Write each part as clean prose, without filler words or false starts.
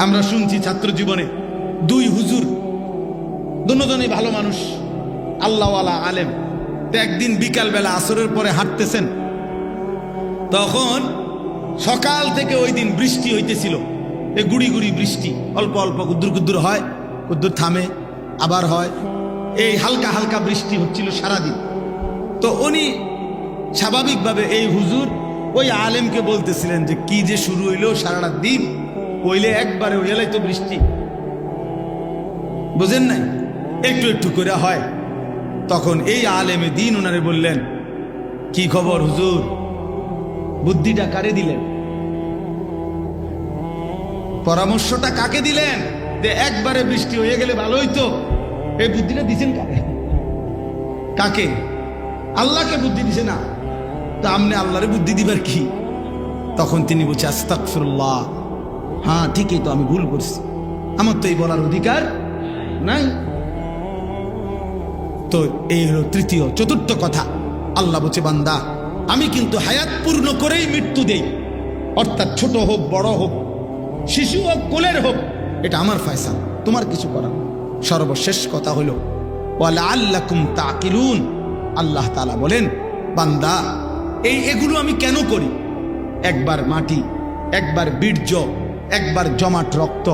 আমরা শুনছি ছাত্র জীবনে দুই হুজুর, দুজনেই ভালো মানুষ, আল্লাহওয়ালা আলেম। তো একদিন বিকালবেলা আসরের পরে হাঁটতেছেন, তখন সকাল থেকে ওই দিন বৃষ্টি হইতেছিল, এই গুড়ি গুড়ি বৃষ্টি, অল্প অল্প কুদ্দুর কুদ্দুর হয়, কুদ্দুর থামে, আবার হয়, এই হালকা হালকা বৃষ্টি হচ্ছিল সারাদিন। তো উনি স্বাভাবিকভাবে এই হুজুর ওই আলেমকে বলতেছিলেন যে কি যে শুরু হইলো সারাটা দিন, হইলে একবারে হইলাই তো বৃষ্টি, বুঝেন নাই, একটু একটু করে হয়। তখন এই আলেমে দিন ওনারে বললেন, কি খবর হুজুর, বুদ্ধিটা কারে দিলেন, পরামর্শটা কাকে দিলেন যে একবারে বৃষ্টি হয়ে গেলে ভালো হইতো? এই বুদ্ধিটা দিছেন কাকে? কাকে? আল্লাহকে বুদ্ধি দিছে না তো আমনে আল্লাহরে বুদ্ধি দিবার কি? তখন তিনি বলছে, আস্তাগফিরুল্লাহ, হ্যাঁ ঠিকই তো, আমি ভুল করছি, আমার তো এই বলার অধিকার নাই। তো এই হলো তৃতীয়। চতুর্থ কথা, আল্লাহ বলছে, বান্দা আমি কিন্তু হায়াত পূর্ণ করেই মৃত্যু দেই, অর্থাৎ ছোট হোক বড় হোক, শিশু হোক কোলের হোক, এটা আমার ফয়সালা, তোমার কিছু করার। সর্বশেষ কথা হলো ওয়ালাআল্লাকুম তাকিলুন, আল্লাহ তাআলা বলেন, বান্দা এগুলো আমি কেন করি? একবার মাটি, একবার বীর্য, একবার জমাট রক্ত,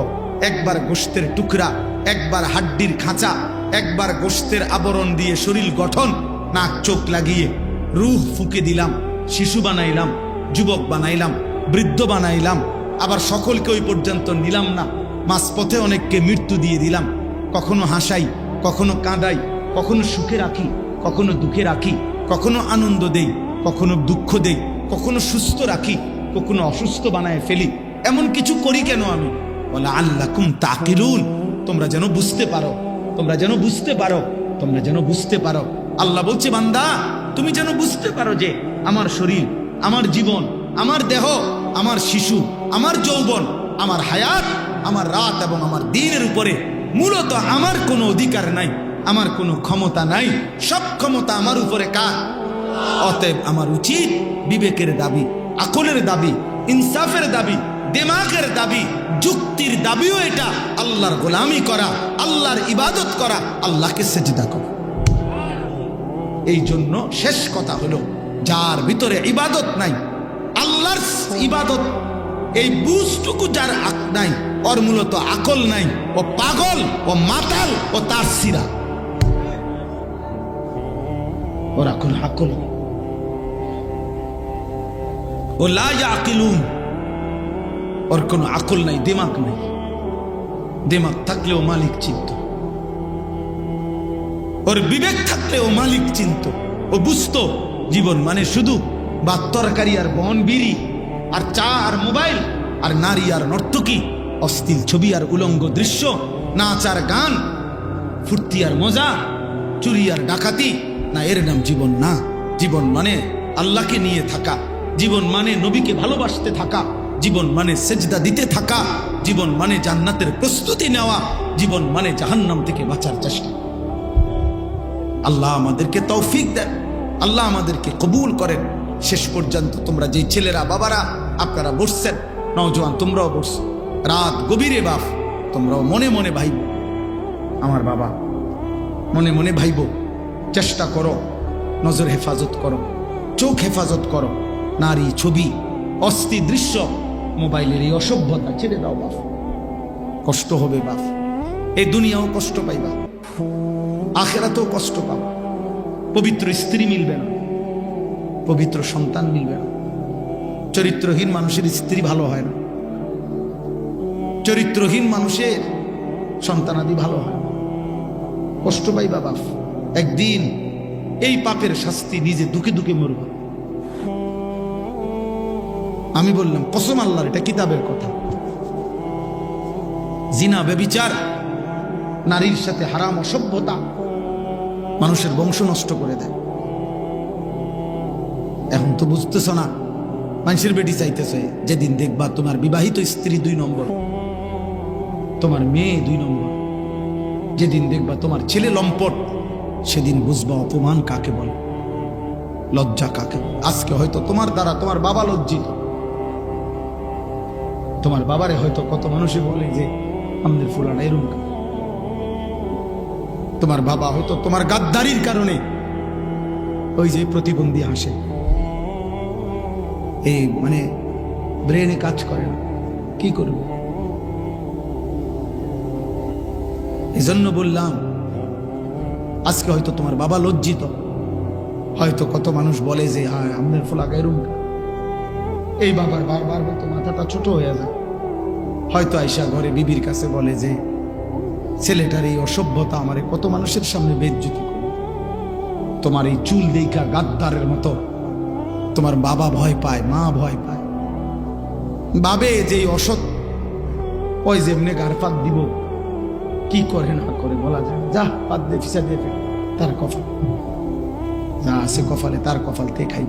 একবার গোশতের টুকরা, একবার হাড্ডির খাঁচা, একবার গোশতের আবরণ দিয়ে শরীর গঠন, নাক চোখ লাগিয়ে রূহ ফুঁকে দিলাম, শিশু বানাইলাম, যুবক বানাইলাম, বৃদ্ধ বানাইলাম, আবার সকলকে ওই পর্যন্ত নিলাম না, মাঝপথে অনেককে মৃত্যু দিয়ে দিলাম। কখনো হাসাই, কখনো কাঁদাই, কখনো সুখে রাখি, কখনো দুঃখে রাখি, কখনো আনন্দ দেই, কখনো দুঃখ দেই, কখনো সুস্থ রাখি, কখনো অসুস্থ বানায় ফেলি। এমন কিছু করি কেন আমি? বলা আল্লাকুম তাকিলুন, তোমরা যেন বুঝতে পারো, তোমরা যেন বুঝতে পারো, তোমরা যেন বুঝতে পারো। আল্লাহ বলছে, বান্দা তুমি যেন বুঝতে পারো যে আমার শরীর, আমার জীবন, আমার দেহ, আমার শিশু, আমার যৌবন, আমার হায়াত, আমার রাত এবং আমার দিনের উপরে মূলত আমার কোনো অধিকার নাই, আমার কোনো ক্ষমতা নাই, সব ক্ষমতা আমার উপরে কার? অতএব আমার উচিত বিবেকের দাবি, আকলের দাবি, ইনসাফের দাবি, দিমাগের দাবি, যুক্তির দাবিও এটা, আল্লাহর গোলামি করা, আল্লাহর ইবাদত করা, আল্লাহকে সেজদা করা। এই জন্য শেষ কথা হলো, যার ভিতরে ইবাদত নাই, আল্লাহর ইবাদত এই বুঝটুকু যার নাই, ওর মূলত আকল নাই, ও পাগল, ও মাতাল, ও তার সিরা, ওর আকল নেই। ও লা ইয়াকিলুন, ওর কোনো আকল নাই, দিমাগ নাই। দিমাগ থাকলেও মালিক চিনত, ওর বিবেক থাকলেও মালিক চিনত, ও বুঝতো জীবন মানে শুধু ভাত তরকারি আর বন বিড়ি আর চা আর মোবাইল আর নারী আর নর্তকী, অশ্লীল ছবি আর উলঙ্গ দৃশ্য, নাচ আর গান, ফুর্তি আর মজা, চুরি আর ডাকাতি, না, এর নাম জীবন না। জীবন মানে আল্লাহকে নিয়ে থাকা, জীবন মানে নবীকে ভালোবাসতে থাকা, জীবন মানে সেজদা দিতে থাকা, জীবন মানে জান্নাতের প্রস্তুতি নেওয়া, জীবন মানে জাহান্নাম থেকে বাঁচার চেষ্টা। আল্লাহ আমাদেরকে তৌফিক দেন, আল্লাহ আমাদেরকে কবুল করেন। শেষ পর্যন্ত তোমরা যেই ছেলেরা বাবারা আপনারা বসছেন, নওজোয়ান তোমরাও বসছো, রাত গভীরে বাপ তোমরাও মনে মনে ভাইব, আমার বাবা মনে মনে ভাইব, চেষ্টা করো, নজর হেফাজত করো, চোখ হেফাজত করো, নারী ছবি অস্থির দৃশ্য মোবাইলের এই অসভ্যতা ছেড়ে দাও বাপ, কষ্ট হবে বাপ, এই দুনিয়াও কষ্ট পাইবা, আখেরাতেও কষ্ট পাবা, পবিত্র স্ত্রী মিলবে না, পবিত্র সন্তান মিলবে না, চরিত্রহীন মানুষের স্ত্রী ভালো হয় না, চরিত্রহীন মানুষের সন্তানাদি ভালো হয় না, কষ্ট পাইবা বাপ, একদিন এই পাপের শাস্তি নিজে দুঃখে দুঃখে মরবা। আমি বললাম কসম আল্লাহর, এটা কিতাবের কথা। জিনা, ব্যভিচার, নারীর সাথে হারাম অসভ্যতা মানুষের বংশ নষ্ট করে দেয়। এখন তো বুঝতেছ না, মানুষের বেটি চাইতেছে, যেদিন দেখবা তোমার বিবাহিত স্ত্রী 2 নম্বর, তোমার মেয়ে 2 নম্বর, যেদিন দেখবা তোমার ছেলে লম্পট, সেদিন বুঝবা অপমান কাকে বলে, লজ্জা কাকে বলে। আজকে হয়তো তোমার দ্বারা তোমার বাবা লজ্জিত, তোমার বাবারে হয়তো কত মানুষে বলে যে আমাদের ফুলানা এরকম। তোমার বাবা হয়তো তোমার গাদ্দারির কারণে ওই যে প্রতিবন্ধী হাসে, এই মানে ব্রেনে কাজ করে না, কি করবে? এই জন্য বললাম আজকে হয়তো তোমার বাবা লজ্জিত, হয়তো কত মানুষ বলে যে হ্যাঁ আমাদের ফুলাকা এরকম। এই বাবার বারবার হয়তো মাথাটা ছোট হয়ে যায়, হয়তো আয়সা ঘরে বিবির কাছে বলে যে ছেলেটার এই অসভ্যতা আমারে কত মানুষের সামনে বেজ্জতি করে। তোমার এই চুল দেখা গাদ্দারের মতো তোমার বাবা ভয় পায়, মা ভয় পায়, বাবে যে অসৎ ওই যেমনি গার পাত দিব, কি করে না করে বলা যায়, যা পাত দিয়ে ফিসা দিয়ে ফেলে তার কপাল, যা আছে কপালে তার কপাল তে খাই।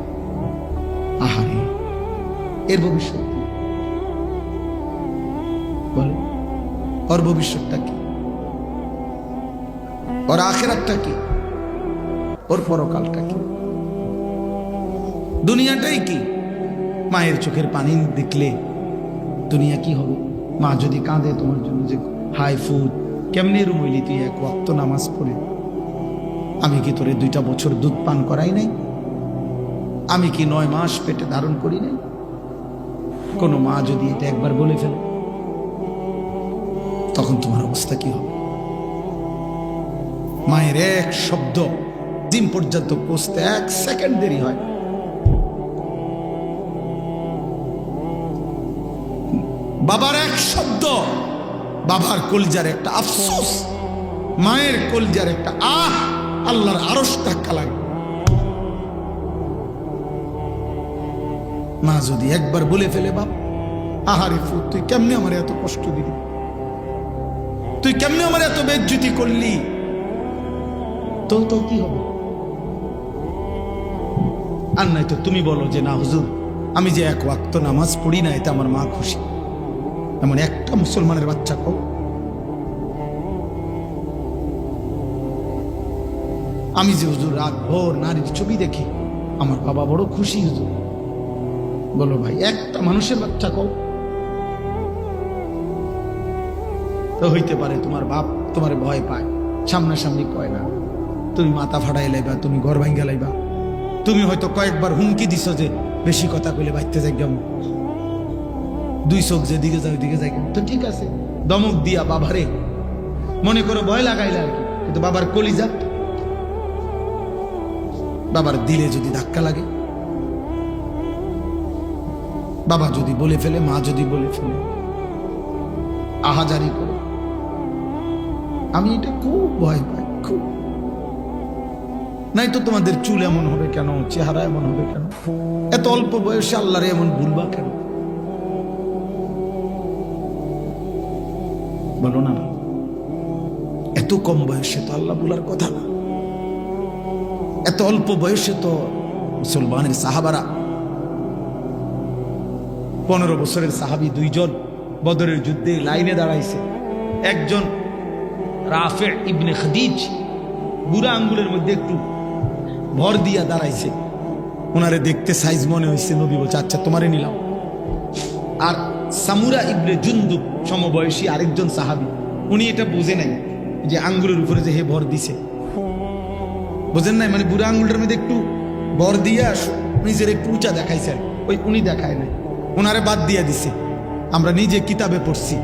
আহারে, এর ভবিষ্যৎ বলে, ওর ভবিষ্যৎটা কি, ওর আখিরাতটা কি, ওর পরকালটা কি, দুনিয়াটাই কি? মায়ের চোখের পানি দেখলে দুনিয়া কি হবে? মা যদি কাঁদে তোমার জন্য যে হাই ফুড কেমনে রুমইলি, তুই এক ওয়াক্ত নামাজ পড়ে, আমি কি তোরে 2টা বছর দুধ পান করাই নাই? আমি কি 9 মাস পেটে ধারণ করি নাই? কোনো মা যদি এটা একবার বলে ফেলে তখন তোমার অবস্থা কি হবে? মায়ের এক শব্দ দিন পর্যন্ত পৌঁছতে 1 সেকেন্ড দেরি হয়। বাবার এক শব্দ, বাবার কলজার একটা আফসোস, মায়ের কলজার একটা আহ, আল্লাহর আরশ ধাক্কা লাগে। মা যদি একবার বলে ফেলে, বাপ আহারে ফুট, তুই কেমনে আমার এত কষ্ট দিলি, তুই কেমনে আমার এত বেজ্জতি করলি, তো তো কি হবে? আর নাই তো তুমি বলো যে না হুজুর, আমি যে 1 ওয়াক্ত নামাজ পড়ি না এতে আমার মা খুশি। এমন একটা মুসলমানের বাচ্চা কও? আমি যে হুজুর রাত ভোর নারীর ছবি দেখি, আমার বাবা বড় খুশি হুজুর। বলো ভাই, একটা মানুষের বাচ্চা কও? তো হইতে পারে তোমার বাপ তোমার ভয় পায়, সামনাসামনি কয় না, তুমি মাথা ফাটাই লাইবা, তুমি ঘর ভাঙ্গা লাইবা, তুমি হয়তো কয়েকবার হুমকি দিছ যে বেশি কথা কইলে বাইতে যাই কেমন, 2 চোখ যেদিকে যায় ওইদিকে যায়, তো ঠিক আছে, দমক দিয়া বাবারে মনে করো ভয় লাগাইলে আর কি, কিন্তু বাবার কলিজা, বাবার দিলে যদি ধাক্কা লাগে, বাবা যদি বলে ফেলে, মা যদি বলে ফেলে, আহাজারি করে, আমি এটা খুব ভয় পাই, খুব। নাই তো তোমাদের চুল এমন হবে কেন, চেহারা এমন হবে কেন, এত অল্প বয়সে আল্লাহরে এমন ভুলবা কেন? বলো না, এত কম বয়সে তো আল্লাহ বলার কথা না, এত অল্প বয়সে তো মুসলমানের সাহাবারা, 15 বছরের সাহাবী 2 জন বদরের যুদ্ধে লাইনে দাঁড়াইছে। একজন রাফে ইবনে খাদিজ, বুড়া আঙ্গুলের মধ্যে একটু ভর দিয়া দাঁড়াইছে, ওনারে দেখতে সাইজ মনে হয়েছে, নবী বলছে আচ্ছা তোমারে নিলাম। আর সামুরা ইবনে জুনদুব সমবয়সী আরেকজন সাহাবী, উনি এটা বুঝে নাই যে আঙ্গুলের উপরে যে হে ভর দিছে, বুঝেন নাই, মানে বুড়া আঙ্গুলটার মধ্যে একটু ভর দিয়া নিজের একটু উঁচা দেখাইছেন, ওই উনি দেখায় নাই, ওনারে বাদ দিয়া দিছে। আমরা নিজে কিতাবে পড়ছি,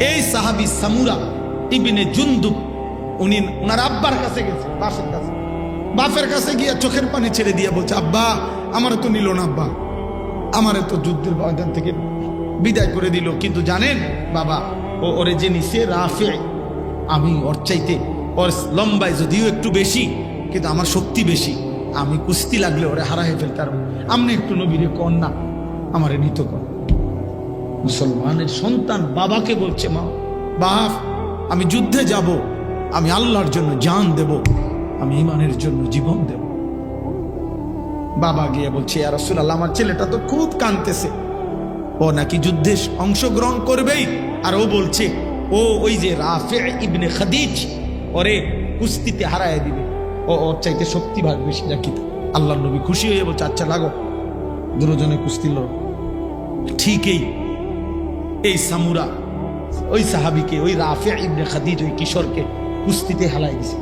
এই সাহাবী সামুরা ইবনে জুনদুব, উনি ওনার আব্বার কাছে গেছে, বাপের কাছে, বাপের কাছে গিয়ে চোখের পানি ছেড়ে দিয়ে বলছে আব্বা আমারে তো নিল না, আব্বা আমারে তো যুদ্ধের ময়দান থেকে বিদায় করে দিল, কিন্তু জানেন বাবা ওরে যে নিছে রাফে, আমি ওর চাইতে, ওর লম্বায় যদিও একটু বেশি কিন্তু আমার শক্তি বেশি, আমি কুস্তি লাগলে ওরে হারাই ফেলতাম, আমনে একটু নবীরে কন না আমারে নিত কর। মুসলমানের সন্তান বাবাকে বলছে, মা বাপ আমি যুদ্ধে যাব, আমি আল্লাহর জন্য জান দেব, আমি ইমানের জন্য জীবন দেব। বাবা গিয়ে বলছে ইয়া রাসূলুল্লাহ, আমার ছেলেটা তো খুব কাঁদতেছে, ও নাকি যুদ্ধে অংশগ্রহণ করবেই, আর ও বলছে ও ওই যে রাফে ইবনে খাদিজ ওরে কুস্তিতে হারায় দিবে, ও ওর চাইতে শক্তি ভাগ বেশি নাকি। আল্লাহর নবী খুশি হয়ে বলছে আচ্ছা লাগো, দুজনে কুস্তি লড়ো। ঠিকই এই সামুরা ওই সাহাবিকে, ওই রাফি ইবনে খাদিজ, ওই কিশোরকে কুস্তিতে হালাই দিছে।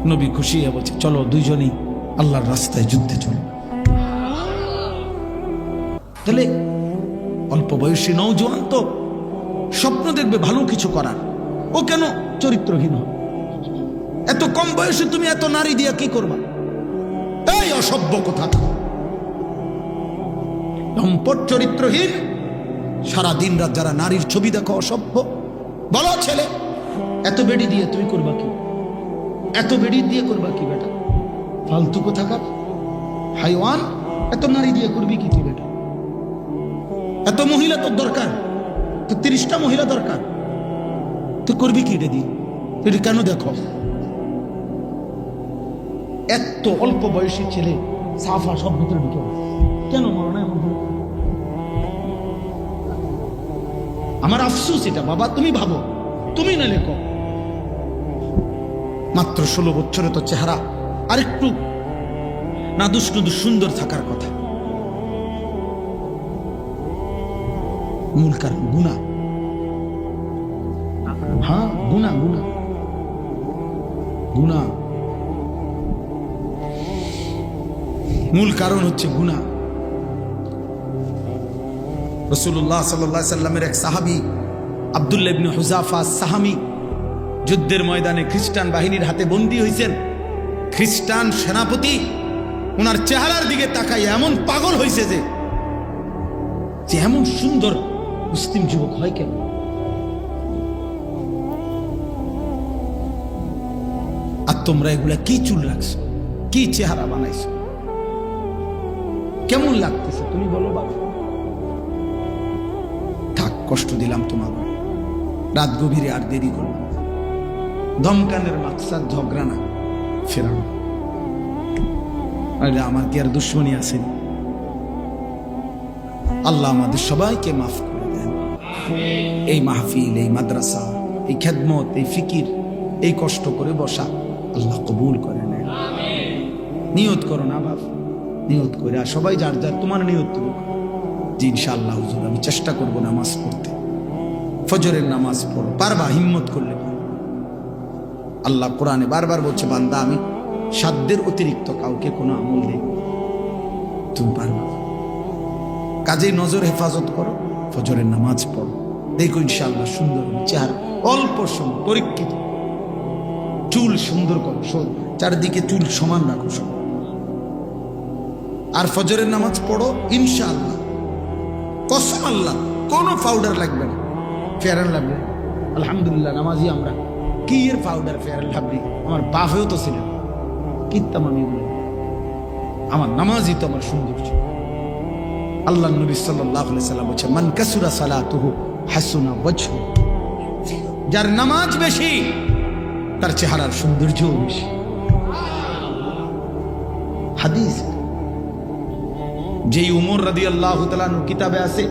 নবী খুশি হয়ে বলছে, চলো দুইজনেই আল্লাহর রাস্তায় যুদ্ধে চলো। তাহলে অল্প বয়সী নওজোয়ান তো স্বপ্ন দেখবে ভালো কিছু করার, ও কেন চরিত্রহীন হবে? এত কম বয়সে তুমি এত নারী দিয়া কি করবা? এই অসভ্য কথা, লম্পট চরিত্রহীন, সারা দিন রাত যারা নারীর ছবি দেখো অসভ্য। বলো ছেলে, এত বেডি দিয়ে তুমি করবা কি? এত বেডি দিয়ে করবা কি বেটা? ফালতু কোথাকার হাইওয়ান, এত নারী দিয়ে করবি কি তুই বেটা? এত মহিলা তোর দরকার? তো 30টা মহিলা দরকার, তুই করবি কি এটা দিয়ে? তুই কেন দেখো এত অল্প বয়সী ছেলে সাফা সব ভিতরে ঢুকে কেন মনে না? আমার আফসোস এটা বাবা, তুমি ভাবো, তুমি না লেখো। মাত্র 16 বছরে তো চেহারা আরেকটু নাদুস নুদুস সুন্দর থাকার কথা। মূল কারণ গুনাহ। হ্যাঁ, গুনাহ গুনাহ গুনাহ, মূল কারণ হচ্ছে গুনাহ। রাসূলুল্লাহ সাল্লাল্লাহু আলাইহি সাল্লামের এক সাহাবী আব্দুল্লাহ ইবনে হুযাফা সাহামী যুদ্ধের ময়দানে খ্রিস্টান বাহিনীর হাতে বন্দী হয়েছেন। খ্রিস্টান সেনাপতি ওনার চেহারার দিকে তাকাই এমন পাগল হয়েছে যে এমন সুন্দর মুসলিম যুবক হয় কেন? আর তোমরা এগুলা কি চুল রাখছো, কি চেহারা বানাইছো, কেমন লাগতেছে তুমি বলো বাবা? থাক, কষ্ট দিলাম তোমাকে, রাত গভীরে আর দেরি করলাম। ধমকানের মাকসাদ ঝগড়া না, ফেরানো। আমার কি আর দুশ্মনী আছে? আল্লাহ আমাদের সবাইকে মাফ করে দেন। এই মাহফিল, এই মাদ্রাসা, এই খেদমত, এই ফিকির, এই কষ্ট করে বসা আল্লাহ কবুল করে নেন। নিয়ত করো না বাপ, নিয়ত করে, আর সবাই যার যার তোমার নিয়ত তুমি যে ইনশাআল্লাহ হুজুর আমি চেষ্টা করবো নামাজ পড়তে, ফজরের নামাজ পড়ো, পারবা, হিম্মত করলে পারো। আল্লাহ কোরআনে বারবার বলছে, বান্দা আমি সাধ্যের অতিরিক্ত কাউকে কোনো আমল দেই, তুমি পারবা। কাজেই নজর হেফাজত করো, ফজরের নামাজ পড়ো, দেখো ইনশাআল্লাহ সুন্দর চেহারা। অল্প সময় পরীক্ষিত, চুল সুন্দর করো, চারদিকে চুল সমান রাখো সব, আর ফজরের নামাজ পড়ো ইনশাআল্লাহ। কসম আল্লাহ, কোনো পাউডার লাগবে না, ফেয়ারান লাগবে। আলহামদুলিল্লাহ নামাজি আমরা, কি এর পাউডার ফেয়ারান লাভলি, আমার বাপেও তো ছিলেন, কিনতাম আমি এগুলো। আমার নামাজই তো আমার সৌন্দর্য। আল্লাহ নবী সাল্লাল্লাহু আলাইহি সাল্লাম বলেছেন, মান কাসুরা সালাতুহু হাসুনা ওয়াজহু, যার নামাজ বেশি তার চেহারার সৌন্দর্যও বেশি। হাদিস। যেই উমর রাদিয়াল্লাহু তাআলা আনহু কিতাবে আছে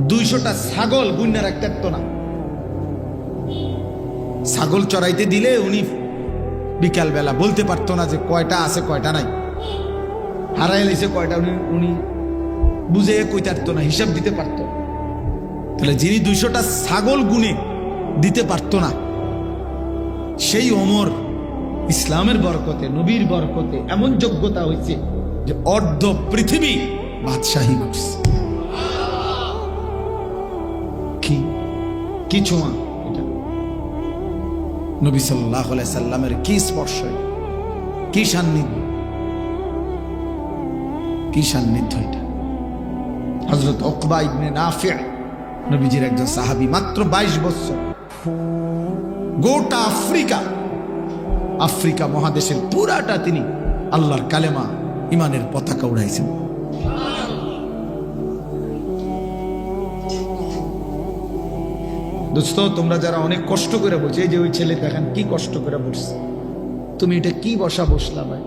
200টা ছাগল গুণনা রাখতে পারতো না। ছাগল চড়াইতে দিলে উনি বিকাল বেলা বলতে পারতো না যে কয়টা আছে কয়টা নাই, হারাই লাইছে কয়টা, উনি বুঝে কইতে পারতো না, হিসাব দিতে পারতো। তাহলে যিনি 200টা ছাগল গুনে দিতে পারতো না, সেই ওমর ইসলামের বরকতে, নবীর বরকতে এমন যোগ্যতা হয়েছে যে অর্ধ পৃথিবী বাদশাহী করছে। কি ছোঁয়া এটা! নবী সাল্লাল্লাহু আলাইহি সাল্লামের কি স্পর্শ, কি সান্নিধ্য, কি সান্নিধ্য এটা! হযরত উকবা ইবনে নাফি নবীজির একজন সাহাবী, মাত্র 22 বছর, গোটা আফ্রিকা মহাদেশের পুরাটা তিনি আল্লাহর কালেমা, ইমানের পতাকা উড়াইছেন। দোস্ত, তোমরা যারা অনেক কষ্ট করে বলছো, এই যে ওই ছেলে দেখেন কি কষ্ট করে বসছে, তুমি এটা কি বসলা ভাই?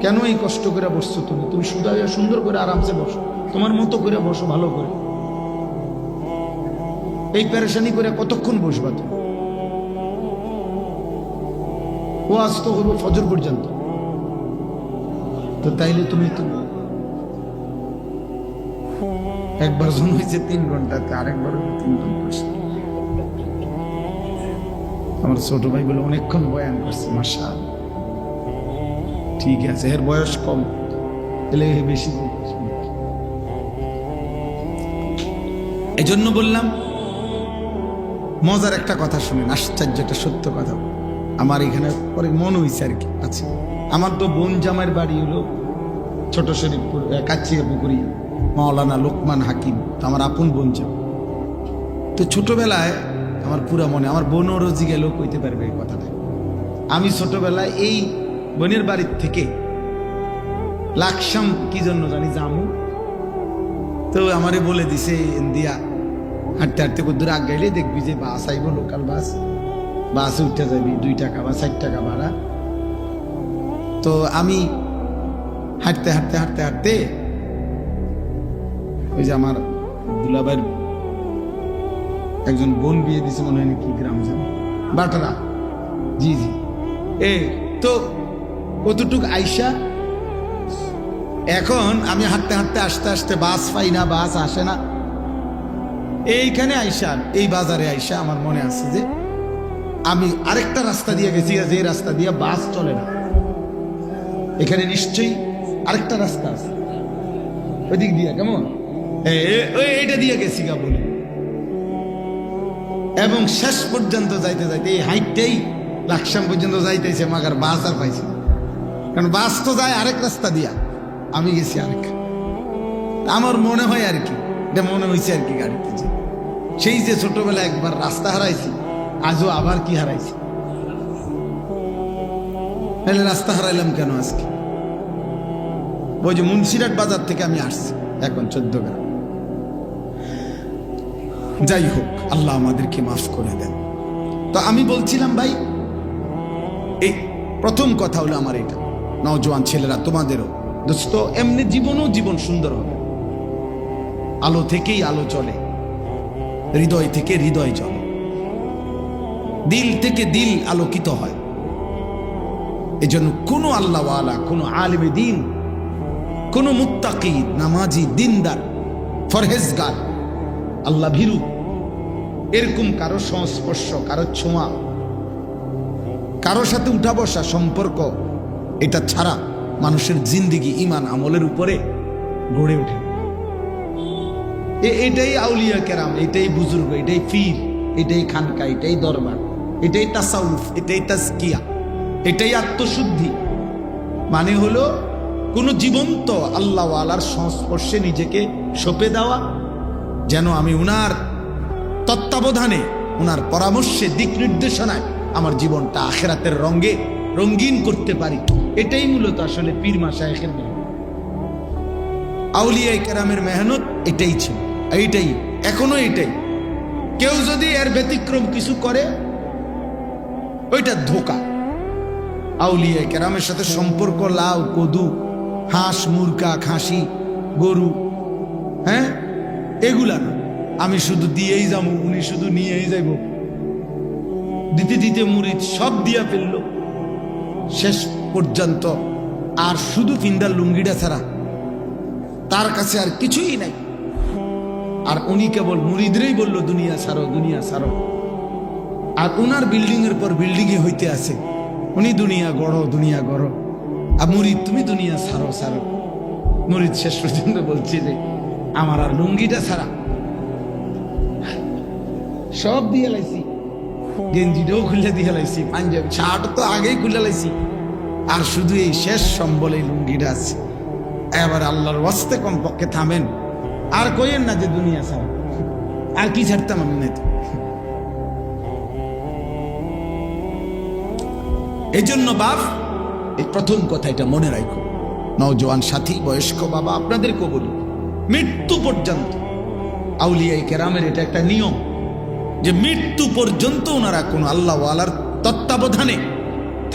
কেন এই কষ্ট করে বসছো? তুমি সুন্দর করে আরামসে বসো, তোমার মতো করে বসো, ভালো করে। এই পেরেশানি করে কতক্ষণ বসবা তুমি? ও আজ তো হলো ফজর পর্যন্ত, তো তাইলে তুমি একবার জন হয়েছে 3 ঘন্টাতে, আরেকবার 3 ঘন্টা। আমার ছোট ভাই বলে অনেকক্ষণ বয়ান করছে, মাশাআল্লাহ, ঠিক আছে, এর বয়স কম, এলে বেশি। এই জন্য বললাম, মজার একটা কথা শুনেন, আশ্চর্য একটা সত্য কথা আমার এখানে পরে মনে হয়েছে আর কি আছে। আমার তো বোন জামাইয়ের বাড়ি হলো ছোট শরীফপুর, কাছিয়া পুকুরি, মাওলানা লোকমান হাকিম, তো আমার আপন বোন জামাই। তো ছোটবেলায় আমার পুরা মনে, আমার বোনও রোজি গেলেও কইতে পারবে এই কথাটা। আমি ছোটবেলায় এই বোনের বাড়ির থেকে লাকসাম কি জন্য জানি জামু, তো আমারে বলে দিছে দিয়া হাঁটতে হাঁটতে কত দূর আগ গাইলে দেখবি যে বাস আইব, লোকাল বাস, বাসে উঠতে যাবি 2 টাকা বা 60 টাকা ভাড়া। তো আমি হাঁটতে হাঁটতে হাঁটতে হাঁটতে ওই যে আমার দুলাভাইয়ের একজন বোন বিয়ে দিছে, মনে হয় কি গ্রাম জানি, বাটারা, জি জি, তো কতটুক আইসা, এখন আমি হাঁটতে হাঁটতে আস্তে আস্তে বাস পাই না, বাস আসে না। এইখানে আইসা, এই বাজারে আইসা আমার মনে আছে যে আমি আরেকটা রাস্তা দিয়ে গেছি, যে রাস্তা দিয়ে বাস চলে না, এখানে নিশ্চয়ই আরেকটা রাস্তা আছে, ওই দিক দিয়ে, কেমন এইটা দিয়ে গেছি গা বলি। এবং শেষ পর্যন্ত যাইতে যাইতে এই হাইটটাই লাকসাম পর্যন্ত যাইতেছে, মাগার বাস আর পাইছি না, কারণ বাস তো যায় আরেক রাস্তা দিয়া, আমি গেছি আরেক। আমার মনে হয় আর কি, এটা মনে হয়েছে আর কি গাড়িতে, যে সেই যে ছোটবেলা একবার রাস্তা হারাইছি, আজও আবার কি হারাইছি। তাহলে রাস্তা হারাইলাম কেন আজকে? ওই যে মুন্সিরহাট বাজার থেকে আমি আসছি এখন 14 গ্রাম। যাই হোক, আল্লাহ আমাদেরকে মাফ করে দেন। তো আমি বলছিলাম ভাই, এই প্রথম কথা হলো আমার এটা, নওজোয়ান ছেলেরা তোমাদেরও দোস্ত, এমনি জীবন সুন্দর হবে। আলো থেকেই আলো চলে, হৃদয় থেকে হৃদয় চলে, দিল থেকে দিল আলোকিত হয়। এজন্য কোনো আল্লাহওয়ালা, কোনো আলেমে দিন, কোনো মুত্তাকি, নামাজি, দিনদার, ফরহেজগার, আল্লাহ ভীরু, এরকম কারো সংস্পর্শ, কারো ছোঁয়া, কারো সাথে উঠা বসা সম্পর্ক, এটা ছাড়া মানুষের জিন্দিগি ইমান আমলের উপরে গড়ে ওঠে। এটাই আউলিয়া কেরাম, এটাই বুজুর্গ, এটাই পীর, এটাই খানকা, এটাই দরবার, এটাই তাসাউফ, এটাই তাজকিয়া, এটাই আত্মশুদ্ধি। মানে হলো কোন জীবন্ত আল্লাহওয়ালার সংস্পর্শে নিজেকে সঁপে দেওয়া, যেন আমি উনার তত্ত্বাবধানে, উনার পরামর্শে, দিক নির্দেশনায় আমার জীবনটা আখিরাতের রঙে রঙিন করতে পারি। এটাই মূলত আসলে পীর মাশায়েখের মেহনত, আউলিয়া কেরামের মেহনত এটাই ছিল, এইটাই এখনো এটাই। কেউ যদি এর ব্যতিক্রম কিছু করে, ওইটা ধোঁকা। আউলিয়া কেরামের সাথে সম্পর্ক লাউ, কদু, হাঁস, মুরগা, খাসি, গরু, হ্যাঁ, এগুলা না। আমি শুধু দিয়েই যাবো, উনি শুধু নিয়েই যাইব, দিতে দিতে মুরিদ সব দিয়া ফেললো শেষ পর্যন্ত, আর শুধু ফিন্দার লুঙ্গিটা ছাড়া তার কাছে আর কিছুই নাই। আর উনি কেবল মুরিদরেই বলল দুনিয়া ছাড়ো, দুনিয়া ছাড়ো। আর উনার বিল্ডিং এর পর বিল্ডিং এ হইতে আছে, উনি দুনিয়া গড়ো, দুনিয়া গড়ো, আর মুরিদ তুমি দুনিয়া ছাড়ো ছাড়ো। মুরিদ শেষ পর্যন্ত বলছে যে আমার আর লুঙ্গিটা ছাড়া সব দিয়ে লাইছি, গেঞ্জিটাও খুলে দিয়ে লাইছি, পাঞ্জাবি শার্ট তো আগেই খুলে লাইছি, আর শুধু এই শেষ সম্বল এই লুঙ্গিটা আছে। এবার আল্লাহর ওয়াস্তে কমপক্ষে থামেন, আর কইেন না যে দুনিয়া ছাড়া, আর কি ছাড়তাম আমি নাই তো। এই জন্য বাপ, এই প্রথম কথা এটা মনে রাখো, নওজোয়ান সাথী, বয়স্ক বাবা, আপনাদেরকেও বলি, মৃত্যু পর্যন্ত আউলিয়ায়ে কেরামের এটা একটা নিয়ম যে মৃত্যু পর্যন্ত ওনারা কোন আল্লাহওয়ালার তত্ত্বাবধানে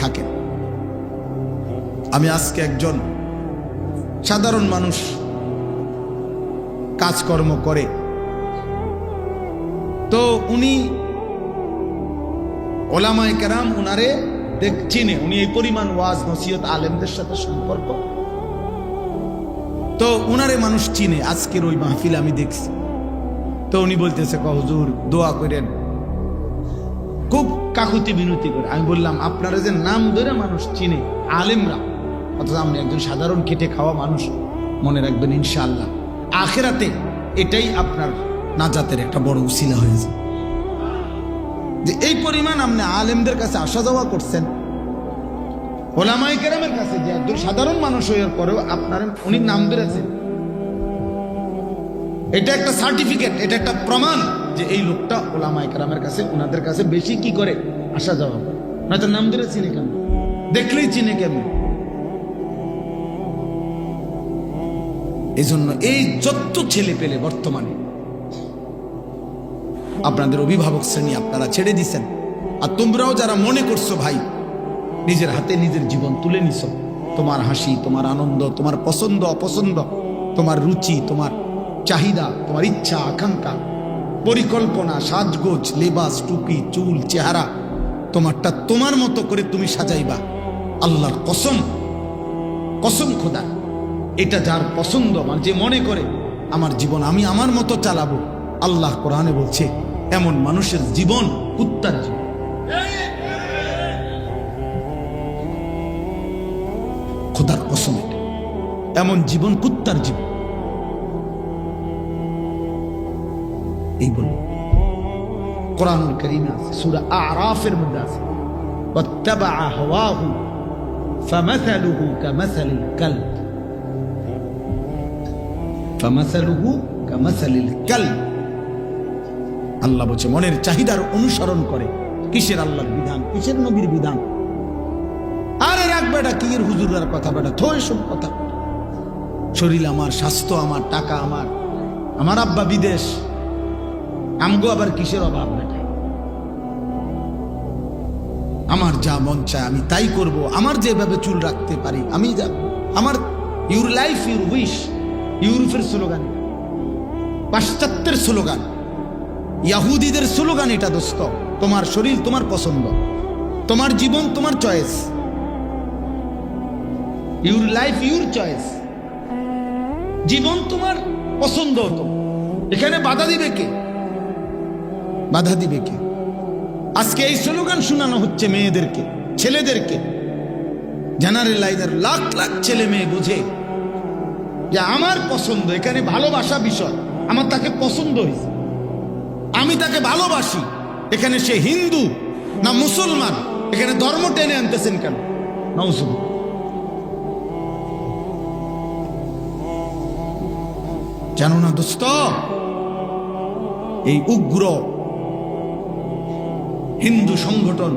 থাকেন। আমি আজকে একজন সাধারণ মানুষ, কাজকর্ম করে, তো উনি ওলামায়ে কেরাম উনারে চিনে, উনি এই পরিমাণ ওয়াজ নসিহত আলেমদের সাথে সম্পর্ক, তো উনারে মানুষ চিনে, আজকের ওই মাহফিল আমি দেখছি। তো উনি বলতেছে হুজুর দোয়া করেন, খুব কাকুতি বিনতি করে। আমি বললাম আপনারা যে নাম ধরে মানুষ চিনে আলেমরা, অথচ আপনি একজন সাধারণ খেটে খাওয়া মানুষ, মনে রাখবেন ইনশাআল্লাহ আখিরাতে এটাই আপনার নাজাতের একটা বড় উসিলা হয়েছে, যে এই পরিমাণ আপনি আলেমদের কাছে আসা যাওয়া করছেন, ওলামায়ে কেরামের কাছে, যে একজন সাধারণ মানুষ হওয়ার পরেও আপনার উনি নাম ধরেছেন। এটা একটা সার্টিফিকেট, এটা একটা প্রমাণ যে এই লোকটা ওলামায়ে কেরামের কাছে, ওনাদের কাছে বেশি কি করে আসা যাওয়া। নয়তো নাম ধরে চিনে কেন, দেখলেই চিনে কেমন। এই জন্য এই যত ছেলে পেলে বর্তমানে আপনাদের অভিভাবক শ্রেণী আপনারা ছেড়ে দিচ্ছেন, আর তোমরাও যারা মনে করছো ভাই নিজের হাতে নিজের জীবন তুলে নিছ, তোমার হাসি, তোমার আনন্দ, তোমার পছন্দ অপছন্দ, তোমার রুচি, তোমার চাহিদা, তোমার ইচ্ছা আকাঙ্ক্ষা, পরিকল্পনা, সাজগোজ, লেবাস, টুপি, চুল, চেহারা, তোমারটা তোমার মতো করে তুমি সাজাইবা। আল্লাহর কসম, কসম খোদা, এটা যার পছন্দ, মানে যে মনে করে আমার জীবন আমি আমার মতো চালাবো, আল্লাহ কোরআনে বলছে এমন মানুষের জীবন কুত্তার জীবন। খোদার কসম, এটা এমন জীবন কুত্তার জীবন। এই বল কোরআনুল কারীমে আছে, সূরা আরাফের মধ্যে আছে, ওয়াত্তাবা হাওয়াহু ফামাসালুহু কামাসালিল কালব, ফামাসালুহু কামাসালিল কালব। আল্লাহ বলছে মনের চাহিদার অনুসরণ করে। কিসের আল্লাহর বিধান, কিসের নবীর বিধান? আরে রাখ বেটা, কি এর হুজুরের কথা বেটা, থই সব কথা। শরীর আমার, স্বাস্থ্য আমার, টাকা আমার, আমার আব্বা বিদেশ, আমগো আবার কিসের অভাব বেটা? আমার যা মন চায় আমি তাই করব, আমার যেভাবে চুল রাখতে পারি আমি যাব, আমার ইউর লাইফ ইউর উইশ, ইউরোপের স্লোগান, পাশ্চাত্যের স্লোগান, ইয়াহুদিদের স্লোগান এটা দোস্ত। তোমার শরীর তোমার পছন্দ, তোমার জীবন তোমার choice, your life your choice, জীবন তোমার পছন্দ হতো। এখানে বাধা দিবে কে? বাধা দিবে কে? আজকে এই স্লোগান শোনানো হচ্ছে মেয়েদেরকে, ছেলেদেরকে। জেনারেল লাইনের লাখ লাখ ছেলে মেয়ে বুঝে যে আমার পছন্দ, এখানে ভালোবাসা বিষয়, আমার তাকে পছন্দ হয়েছে, আমি তাকে ভালোবাসি। এখানে সে হিন্দু না মুসলমান, এখানে ধর্ম টেনে আনতেছেন কেন? নাউজুবিল্লাহ। জানো না দোস্ত, এই উগ্র হিন্দু সংগঠন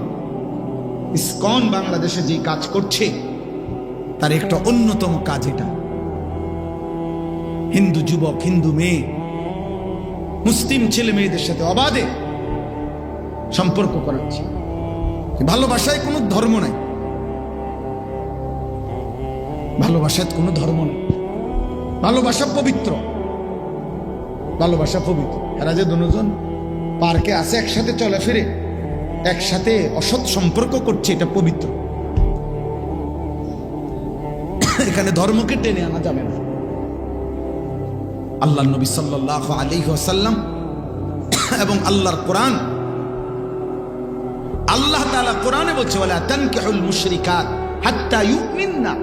ইসকন বাংলাদেশে যে কাজ করছে তার একটা অন্যতম কাজ এটা। হিন্দু যুবক, হিন্দু মেয়ে, মুসলিম ছেলে মেয়েদের সাথে অবাধে সম্পর্ক করাচ্ছে। ভালোবাসায় কোনো ধর্ম নাই, ভালোবাসায় কোনো ধর্ম নেই। ভালোবাসা পবিত্র, ভালোবাসা পবিত্র। এরা যে দুজন পার্কে আছে, একসাথে চলে ফিরে, একসাথে অসৎ সম্পর্ক করছে, এটা পবিত্র। এখানে ধর্মকে টেনে আনা যাবে না। আল্লাহ নবী সাল্লাল্লাহু আলাইহি ওয়াসাল্লাম এবং আল্লাহর কোরআন, আল্লাহ তাআলা কোরআনে বলছে ওয়ালা তানকিহুল মুশরিকাত হাত্তা ইউমিননা,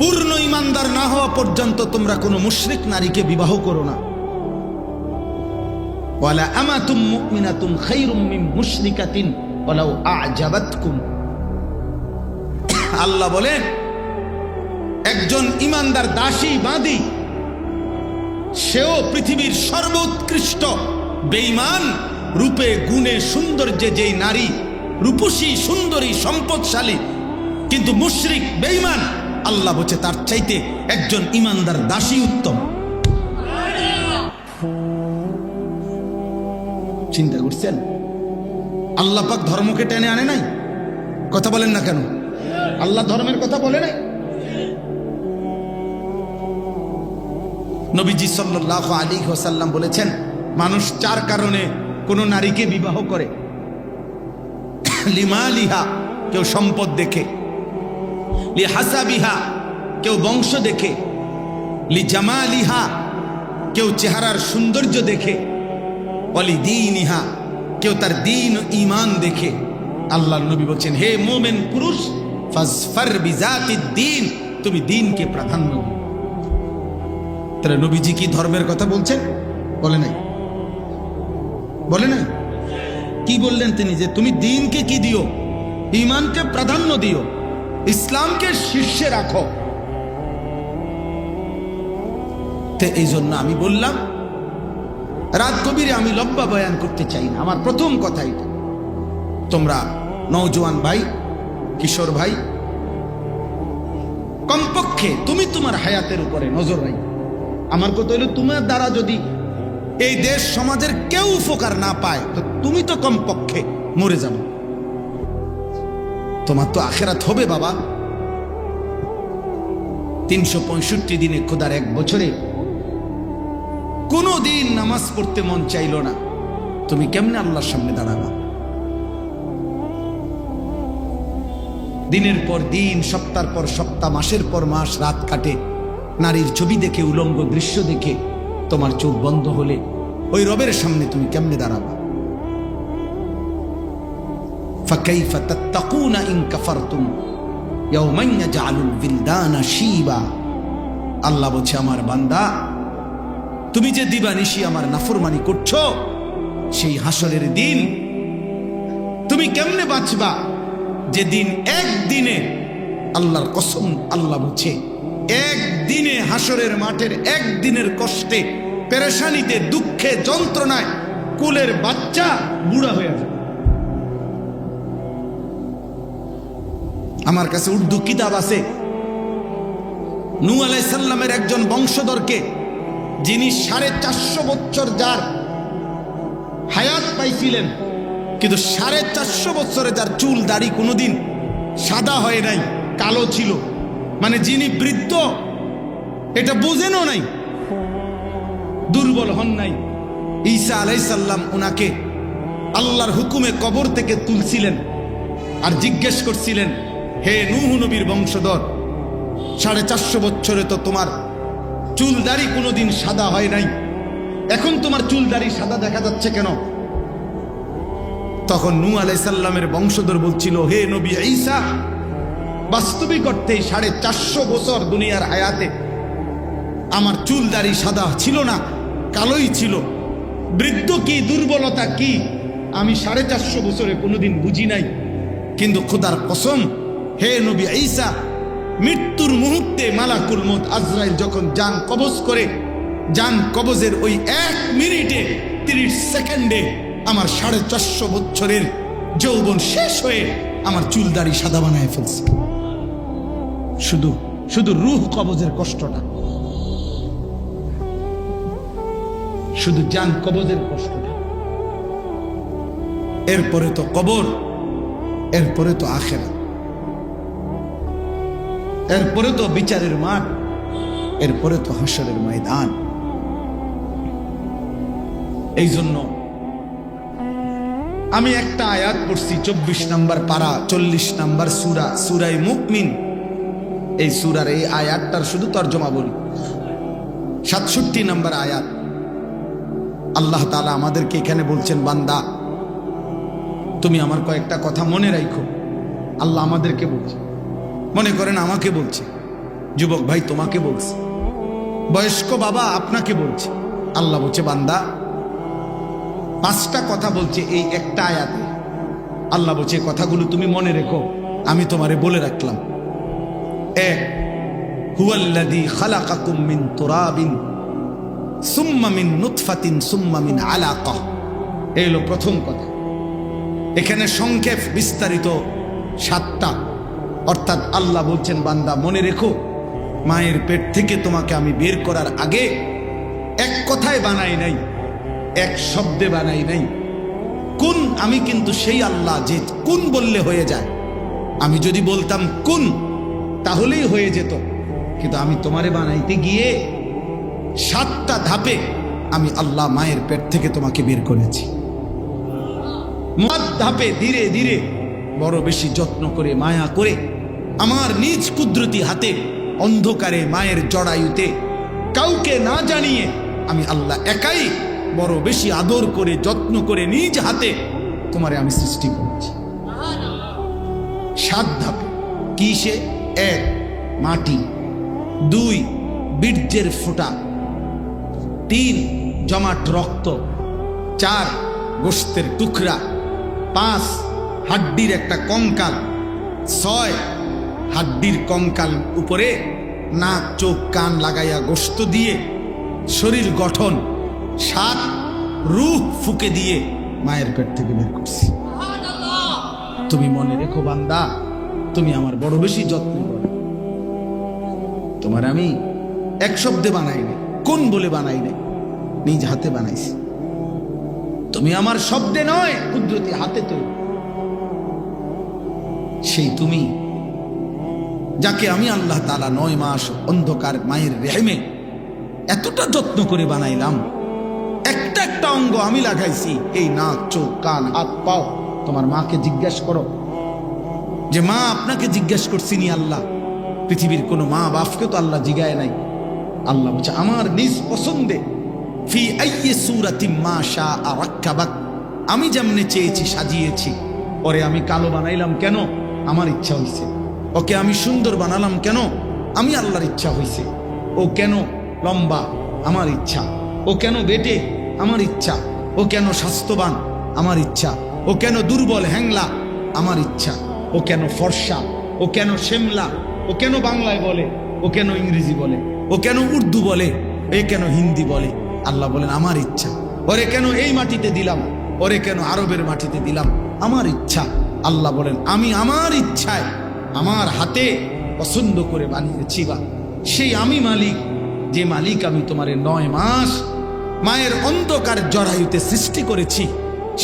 পূর্ণ ঈমানদার না হওয়া পর্যন্ত তোমরা কোনো মুশরিক নারীকে বিবাহ করো না। ওয়ালা আমাতুম মুমিনাতুন খায়রুম মিন মুশরিকাতিন ওয়ালাউ আ'জাবাতকুম। আল্লাহ বলেন একজন ঈমানদার দাসী বাঁধি, সেও পৃথিবীর সর্বোৎকৃষ্ট বেঈমান, রূপে গুণে সৌন্দর্যে যেই নারী রূপসী সুন্দরী সম্পদশালী, কিন্তু মুশরিক বেঈমান, আল্লাহ বলছে তার চাইতে একজন ঈমানদার দাসী উত্তম। চিন্তা করছেন? আল্লাহ পাক ধর্মকে টেনে আনে নাই? কথা বলেন না কেন? আল্লাহ ধর্মের কথা বলে নাই? নবীজি সাল্লাল্লাহু আলাইহি ওয়াসাল্লাম বলেছেন মানুষ চার কারণে কোন নারীকে বিবাহ করে। লিমালিহা, কেউ সম্পদ দেখে, লিহাসাবিহা, কেউ বংশ দেখে, লি জামালিহা কেউ চেহারার সৌন্দর্য দেখে, অলি দীনিহা কেউ তার দ্বীন ও ঈমান দেখে। আল্লাহর নবী বলছেন, হে মুমিন পুরুষ, ফাজফার বিজাতিদ দ্বীন, তুমি দ্বীনকে প্রাধান্য দিও। তাহলে নবীজি কি ধর্মের কথা বলছেন? বলে নাই, বলে নাই। কি বললেন তিনি? যে তুমি দ্বীনকে কি দিও? ঈমানকে প্রাধান্য দিও, ইসলামকে শীর্ষে রাখো। তো এই জন্য আমি বললাম, রাত গভীরে আমি লম্বা বয়ান করতে চাই না। আমার প্রথম কথা এটা, তোমরা নওজোয়ান ভাই, কিশোর ভাই, কমপক্ষে তুমি তোমার হায়াতের উপরে নজর রাখো। আমার কথা হলো, তোমার দ্বারা যদি এই দেশ সমাজের কেউ উপকার না পায়, তো তুমি তো কমপক্ষে মরে যাবে। তোমার তো আখেরাত হবে বাবা। 365 দিনে, খোদার এক বছরে কোনো দিন নামাজ পড়তে মন চাইল না, তুমি কেমনে আল্লাহর সামনে দাঁড়াবা? দিনের পর দিন, সপ্তাহ পর সপ্তাহ, মাসের পর মাস রাত কাটে নারীর ছবি দেখে, উলঙ্গ দৃশ্য দেখে। তোমার চোখ বন্ধ হলে ওই রবের সামনে তুমি কেমনে দাঁড়াবা? ফাকাইফা তাত্তাকুনা ইন কাফারতুম ইয়াওমান ইয়াজআলুল বিলদানা শিবা। আল্লাহ বলছে, আমার বান্দা, তুমি যে দিবানিশি আমার নাফরমানি করছো, সেই হাসরের দিন তুমি কেমনে বাঁচবা? যেদিন একদিনে, আল্লাহর কসম, আল্লাহ বলছে, একদিনে হাসরের মাঠের একদিনের কষ্টে, পেরেশানিতে, দুঃখে, যন্ত্রণায় কুলের বাচ্চা বুড়া হয়ে যাবে। আমার কাছে উর্দু কিতাব আছে, নূহ আলাইহিস সালামের একজন বংশধরকে, যিনি 450 বছর যার হায়াত পাইছিলেন, কিন্তু 450 বছরে যার চুল দাড়ি কোনোদিন সাদা হয় নাই, কালো ছিল। মানে যিনি বৃদ্ধ, এটা বুঝেনও নাই, দুর্বল হন নাই। ঈসা আলাইহিস সালাম উনাকে আল্লাহর হুকুমে কবর থেকে তুলছিলেন আর জিজ্ঞেস করছিলেন, হে নূহ নবীর বংশধর, 450 বছরে তো তোমার চুল দাড়ি কোনোদিন সাদা হয় নাই, এখন তোমার চুল দাড়ি সাদা দেখা যাচ্ছে কেন? তখন নূহ আলাইহিস সালামের বংশধর বলছিল, হে নবী ঈসা, বাস্তবিক অর্থেই 450 বছর দুনিয়ার হায়াতে আমার চুল দাড়ি সাদা ছিল না, কালোই ছিল। বৃদ্ধ কি, দুর্বলতা কি, আমি 450 বছরে কোনোদিন বুঝি নাই। কিন্তু খোদার কসম, হে নবী ঈসা, মৃত্যুর মুহূর্তে মালাকুল মউত আজরাইল যখন জান কবজ করে, জান কবজের ওই 1 মিনিটে 30 সেকেন্ডে আমার 450 বছরের যৌবন শেষ হয়ে আমার চুল দাড়ি সাদা বানায় ফেলছে। শুধু শুধু রূহ কবজের কষ্টটা, শুধু জান কবজের কষ্টটা। এরপরে তো কবর, এরপরে তো আখিরাত, এরপরে তো বিচারের মাঠ, এরপরে তো হাসরের ময়দান। এই জন্য আমি একটা আয়াত পড়ছি, 24 নম্বর পারা, 40 নম্বর সূরা, সূরায়ে মুমিন। এই সূরার এই আয়াতটার শুধু তরজমা বলি। 67 নম্বর আয়াত, আল্লাহ তাআলা আমাদেরকে এখানে বলছেন, বান্দা তুমি আমার কয়েকটা কথা মনে রাখো। আল্লাহ আমাদেরকে বলছে, মনে করেন আমাকে বলছে, যুবক ভাই তোমাকে বলছে, বয়স্ক বাবা আপনাকে বলছে। আল্লাহ বলছে, বান্দা 5টা কথা বলছে এই একটা আয়াতে। আল্লাহ বলছে, কথাগুলো তুমি মনে রেখো, আমি তোমারে বলে রাখলাম। 1, হুয়াল্লাযী খালাকাকুম মিন তুরাবিন সুম্মা মিন নুতফাতিন সুম্মা মিন আলাকা। এই হলো প্রথম কথা। এখানে সংক্ষেপ বিস্তারিত 7টা, অর্থাৎ আল্লাহ বলছেন, বান্দা মনে রেখো, মায়ের পেট থেকে তোমাকে আমি বের করার আগে এক কথায় বানাই নাই, এক শব্দে বানাই নাই। কুন, আমি কিন্তু সেই আল্লাহ যে কুন বললে হয়ে যায়। আমি যদি বলতাম কুন, তাহলেই হয়ে যেত, কিন্তু আমি তোমারে বানাইতে গিয়ে 7টা ধাপে আমি আল্লাহ মায়ের পেট থেকে তোমাকে বের করেছি। ধাপে ধীরে ধীরে, বড় বেশি যত্ন করে, মায়া করে, আমার নিজ কুদরতি হাতে অন্ধকারে মায়ের জড়ায়ুতে কাউকে না জানিয়ে আমি আল্লাহ একাই বড় বেশি আদর করে যত্ন করে নিজ হাতে তোমারে আমি সৃষ্টি করেছি। 7 ধাপে। কিসে? 1 মাটি, 2 বীর্যের ফোঁটা, 3 জমাট রক্ত, 4 গোশতের টুকরা, 5 হাড্ডির একটা কঙ্কাল, 6 হাড্ডির কঙ্কাল উপরে নাক চোখ কান লাগাইয়া গোশত দিয়ে শরীর গঠন, 7 রূহ ফুকে দিয়ে মায়ের পেট থেকে বের করছি। তুমি মনে রেখো বান্দা, তুমি আমার বড় বেশি যত্ন করো। তোমার আমি এক শব্দে বানাই নাই, কোন বলে বানাই নাই, নিজ হাতে বানাইছি। তুমি আমার শব্দে নয়, কুদরতি হাতে তো। সেই তুমি যাকে আমি আল্লাহ তাআলা 9 মাস অন্ধকার মায়ের রেহেমে এতটা যত্ন করে বানাইলাম, একটা একটা অঙ্গ আমি লাগাইছি, এই নাক চোখ কান হাত পাও। তোমার মাকে জিজ্ঞেস করো যে মা আপনাকে জিজ্ঞেস করছি নি আল্লাহ? পৃথিবীর কোনো মা বাপকে তো আল্লাহ জিগায় নাই। আল্লাহ বলছে আমার নিজ পছন্দে, ফি আইয়ি সূরাতিন মা শাআ রাক্কাবাক, আমি যেমনে চেয়েছি সাজিয়েছি। পরে আমি কালো বানাইলাম কেন? আমার ইচ্ছা হইছে। ওকে আমি সুন্দর বানালাম কেন? আমি আল্লাহর ইচ্ছা হইছে। ও কেন লম্বা? আমার ইচ্ছা। ও কেন বেটে? আমার ইচ্ছা। ও কেন স্বাস্থ্যবান? আমার ইচ্ছা। ও কেন দুর্বল হ্যাংলা? আমার ইচ্ছা। ও কেন ফর্সা? ও কেন শ্যামলা? ও কেন বাংলায় বলে? ও কেন ইংরেজি বলে? ও কেন উর্দু বলে? এ কেন হিন্দি বলে? আল্লাহ বলেন আমার ইচ্ছা। ওরে কেন এই মাটিতে দিলাম? ওরে কেন আরবের মাটিতে দিলাম? আমার ইচ্ছা। আল্লাহ বলেন আমি আমার ইচ্ছায় আমার হাতে পছন্দ করে বানিয়েছি। বা সেই আমি মালিক, যে মালিক আমি তোমারে 9 মাস মায়ের অন্ধকার জরায়ুতে সৃষ্টি করেছি,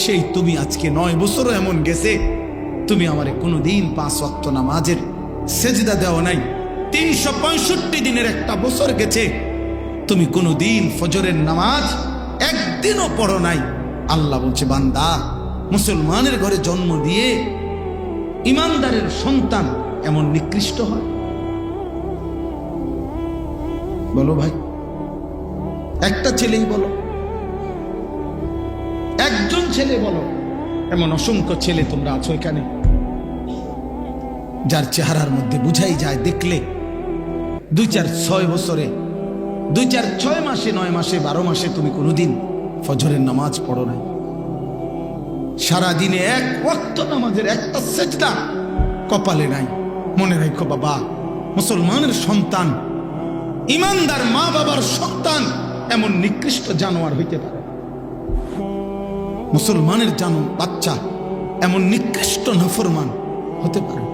সেই তুমি আজকে 9 বছরও এমন গেছে তুমি আমারে কোনোদিন 5 ওয়াক্ত নামাজের সেজদা দেও নাই। 365 দিনের একটা বছর গেছে তুমি কোনোদিন ফজরের নামাজ একদিনও পড়ো নাই। আল্লাহ বলছে বান্দা, মুসলমানের ঘরে জন্ম দিয়ে ইমানদারের সন্তান এমন নিকৃষ্ট হয়? বলো ভাই, একটা ছেলেই বলো, একজন ছেলে বলো। এমন অসংখ্য ছেলে তোমরা আছো এখানে, যার চেহারার মধ্যে বুঝাই যায় দেখলে 2, 4, 6 বছরে, 2, 4, 6 মাসে, 9 মাসে, 12 মাসে তুমি কোনোদিন ফজরের নামাজ পড়ো নাই। সারাদিনে 1 ওয়াক্ত নামাজের একটা সেজদা কপালে নাই। মনে রাখো বাবা, মুসলমানের সন্তান, ইমানদার মা বাবার সন্তান এমন নিকৃষ্ট জানোয়ার হইতে পারে। মুসলমানের বাচ্চা এমন নিকৃষ্ট নাফরমান হতে পারে।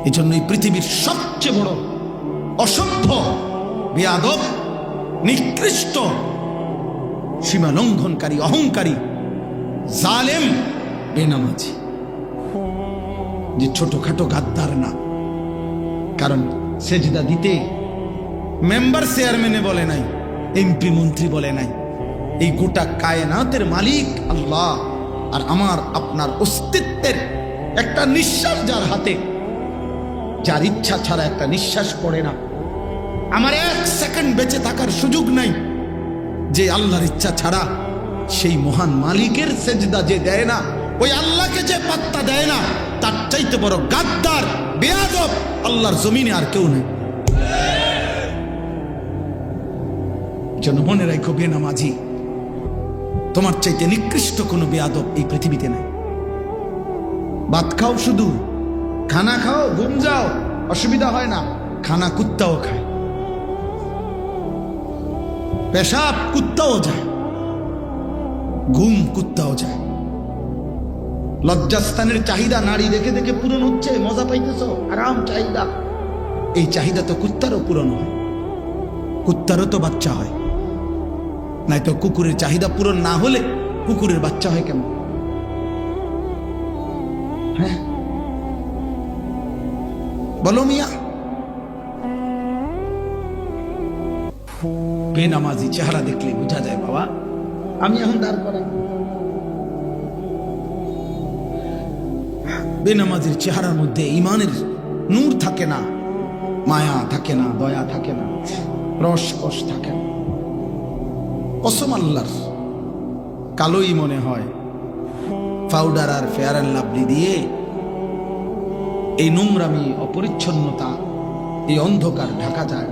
এই জন্য এই পৃথিবীর সবচেয়ে বড় অসভ্য, বেয়াদব, নিকৃষ্ট, সীমা লঙ্ঘনকারী, অহংকারী, জালেম, বেনামাজি, যে ছোটখাটো গাদ্দার না। কারণ সেজদা দিতে মেম্বার চেয়ারম্যানে বলে নাই, এমপি মন্ত্রী বলে নাই, এই গোটা কায়নাতের মালিক আল্লাহ। আর আমার আপনার অস্তিত্বের একটা নিঃশ্বাস যার হাতে, যার ইচ্ছা ছাড়া একটা নিঃশ্বাস পড়ে না। আমার 1 সেকেন্ড বেঁচে থাকার সুযোগ নাই, যে আল্লাহর ইচ্ছা ছাড়া সেই মহান মালিকের সেজদা যে দেয় না, ওই আল্লাহকে যে পাত্তা দেয় না, তার চাইতে বড় গাদ্দার, বেয়াদব আল্লাহর জমিনে আর কেউ নেই। জন্য মনে রাখো বেনামাজি, তোমার চাইতে নিকৃষ্ট কোনো বেয়াদব এই পৃথিবীতে নাই। ভাত খাও, শুধু খানা খাও, ঘুম যাও, অসুবিধা হয় না। খানা কুত্তাও খায়, পেশাব কুত্তাও যায়, ঘুম কুত্তাও যায়। লজ্জাস্থানের চাহিদা নারী দেখে দেখে পূরণ হচ্ছে, মজা পাইতেছ, আরাম চাহিদা। এই চাহিদা তো কুত্তারও পূরণ হয়, কুত্তারও তো বাচ্চা হয়। নাই তো কুকুরের চাহিদা পূরণ না হলে কুকুরের বাচ্চা হয় কেমন? হ্যাঁ বলো মিয়া। বেনামাজি চেহারা দেখলে বোঝা যায় বাবা। আমি এখন দাঁড় করাই, বেনামাজির চেহারার মধ্যে ইমানের নূর থাকে না, মায়া থাকে না, দয়া থাকে না, রসকস থাকে না। কসম আল্লাহর, কালোই মনে হয়। পাউডার আর ফেয়ার অ্যান্ড লাভলি দিয়ে এই নোংরামি, অপরিচ্ছন্নতা, এই অন্ধকার ঢাকা যায়।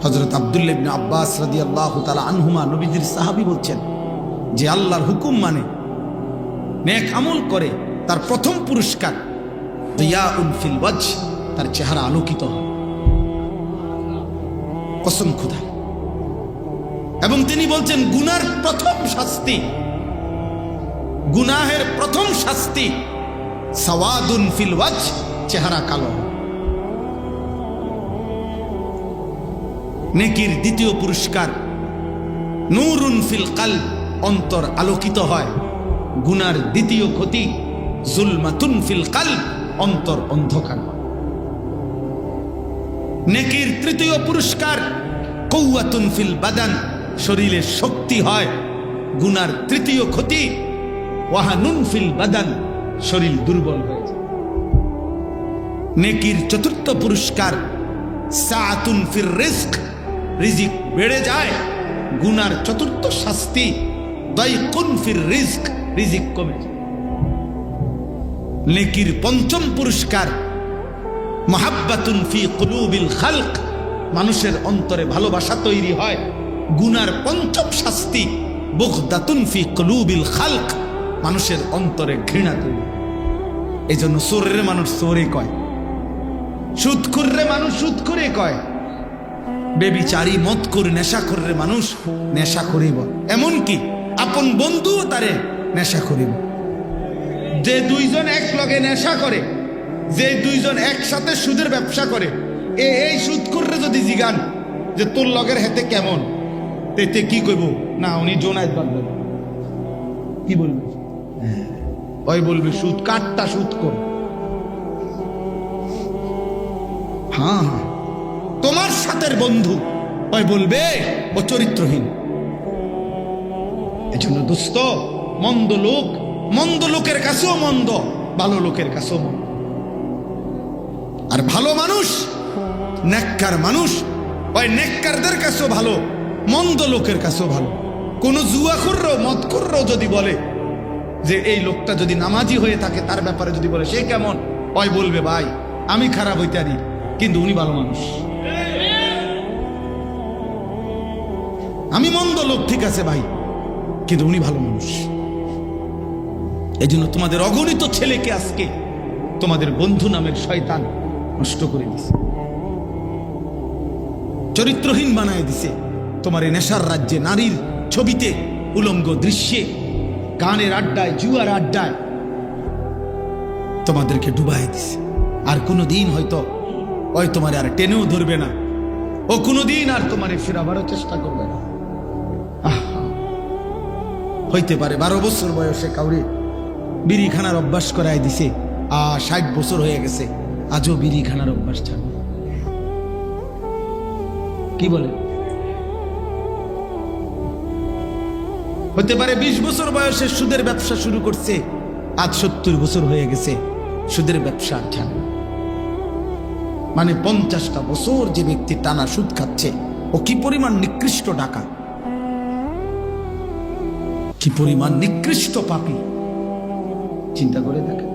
হযরত আব্দুল্লাহ ইবনে আব্বাস রাদিয়াল্লাহু তাআলা আনহুমা, নবীজির সাহাবী, বলছেন যে আল্লাহর হুকুম মানে, নেক আমল করে, তার প্রথম পুরস্কার দিয়াউন ফিল ওয়াজহ, তার চেহারা আলোকিত হয়। কসম খোদা। এবং তিনি বলছেন গুনার প্রথম শাস্তি, গুনাহের প্রথম শাস্তি সাওয়াদুন ফিল ওয়াজহ, চেহারা কালো। নেকির দ্বিতীয় পুরস্কার নূরুন ফিল কলব, অন্তর আলোকিত হয়। গুনার দ্বিতীয় ক্ষতি যুলমাতুন ফিল কলব, অন্তর অন্ধকার। নেকির তৃতীয় পুরস্কার কুওয়াতুন ফিল বাদান, শরীরে শক্তি হয়। গুনার তৃতীয় ক্ষতি ওয়াহানুন ফিল বাদান, শরীর দুর্বল হয়ে যায়। নেকির চতুর্থ পুরস্কার সাআতুন ফির রিজক, রিজিক বেড়ে যায়। গুনার চতুর্থ শাস্তি দাইকুন ফির রিজক, রিজিক কমে যায়। নেকির পঞ্চম পুরস্কার মুহাব্বাতুন ফি কুলুবিল খালক, মানুষের অন্তরে ভালোবাসা তৈরি হয়। গুনার পঞ্চম শাস্তি বুগদাতুন ফি কুলুবিল খালক, মানুষের অন্তরে ঘৃণা তৈরি। এই জন্য চোরের মানুষ চোরে কয়, সুদখোররে মানুষ সুদখোরে কয়, বেবিচারী মদখোর নেশাখোররে মানুষ নেশা করিব। এমনকি আপন বন্ধুও তারে নেশা করিব। যে দুইজন এক লগে নেশা করে, যে দুইজন একসাথে সুদের ব্যবসা করে, এই সুদখোররে যদি জিগান যে তোর লগের হাতে কেমন, তেতে কি কইব? না, উনি জোনায়েত বাঁধবেন। কি বলবে? ওই বলবে সুদ কাটটা, সুদ কর। হ্যাঁ, তোমার সাথে বন্ধু ওই বলবে ও চরিত্রহীন। এজন্য দোস্ত, মন্দ লোকের কাছেও মন্দ, ভালো লোকের কাছেও মন্দ। আর ভালো মানুষ, নেককার মানুষ, ওই নেককারদের কাছেও ভালো, মন্দ লোকের কাছেও ভালো। কোন জুয়াখোরও মদখোরও যদি বলে যে এই লোকটা যদি নামাজি হয়ে থাকে, তার ব্যাপারে যদি বলে সে কেমন, ওই বলবে ভাই আমি খারাপ হইতে পারি কিন্তু উনি ভালো মানুষ। আমি মন্দ লোক ঠিক আছে ভাই, কিন্তু উনি ভালো মানুষ। এই জন্য তোমাদের অগণিত ছেলেকে আজকে তোমাদের বন্ধু নামের শয়তান নষ্ট করে দিছে, চরিত্রহীন বানায় দিছে। তোমার এই নেশার রাজ্যে, নারীর ছবিতে, উলঙ্গ দৃশ্যে, গানের আড্ডায়, জুয়ার আড্ডায় তোমাদেরকে ডুবাই দিছে। আর কোনোদিন হয়তো ওই তোমার আর টেনেও ধরবে না, ও কোনোদিন আর তোমারে ফেরাবারও চেষ্টা করবে না। হইতে পারে 12 বছর বয়সে কাউরে বিড়ি খানার অভ্যাস করাই দিছে, 60 বছর হয়ে গেছে, আজও বিড়ি খানার অভ্যাস ছাড়বে। কি বলে? হতে পারে 20 বছর বয়সে সুদের ব্যবসা শুরু করছে, আজ 70 বছর হয়ে গেছে, সুদের ব্যবসা ছাড়ে। মানে 50টা বছর যে ব্যক্তি টানা সুদ খাচ্ছে, ও কি পরিমাণ নিকৃষ্ট ডাকাত, কি পরিমাণ নিকৃষ্ট পাপী, চিন্তা করে দেখেন।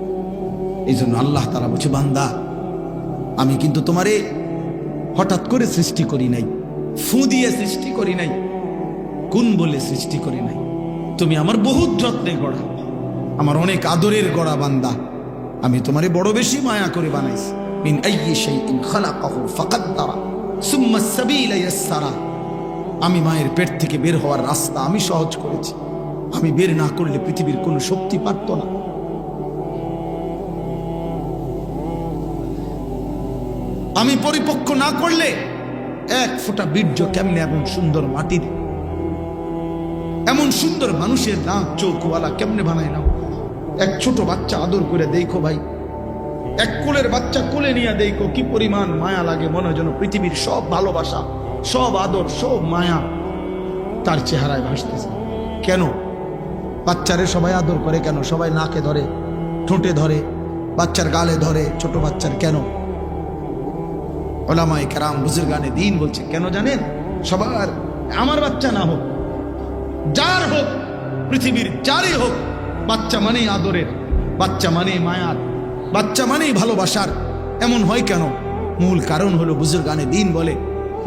এই জন্য আল্লাহ তাআলা বলছে, বান্দা আমি কিন্তু তোমারে হঠাৎ করে সৃষ্টি করি নাই, ফু দিয়ে সৃষ্টি করি নাই, কোন বলে সৃষ্টি করি নাই। তুমি আমার বহুত যত্নে গড়া, আমার অনেক আদরের গড়া বান্দা। আমি তোমারে বড় বেশি মায়া করে বানাইছি। মিন আইয়ি শাইইন খালাকাহু ফাকাদ্দারা সুম্মা সাবিলা ইয়াসসারা। আমি মায়ের পেট থেকে বের হওয়ার রাস্তা আমি সহজ করেছি। আমি বের না করলে পৃথিবীর কোনো শক্তি পারত না। আমি পরিপক্ক না করলে এক ফোঁটা বীর্য কেমনে এমন সুন্দর মাটির, এমন সুন্দর মানুষের নাক চোখওয়ালা কেমনে বানায় না। এক ছোট বাচ্চা আদর করে দেখো ভাই, এক কোলের বাচ্চা কোলে নিয়ে দেখো, কি পরিমাণ মায়া লাগে। মনে হয় যেন পৃথিবীর সব ভালোবাসা, সব আদর, সব মায়া তার চেহারায় ভাসতেছে। কেন? বাচ্চারে সবাই আদর করে কেন? সবাই নাকে ধরে, ঠোঁটে ধরে, বাচ্চার গালে ধরে, ছোট বাচ্চার কেন? ওলামায়ে কেরাম বুজুর্গানে দ্বীন বলছে কেন জানেন? সবার, আমার বাচ্চা না হোক, যার হোক, পৃথিবীর যারই হোক, বাচ্চা মানেই আদরের, বাচ্চা মানেই মায়ার, বাচ্চা মানেই ভালোবাসার। এমন হয় কেন? মূল কারণ হলো বুজুর্গানে দ্বীন বলে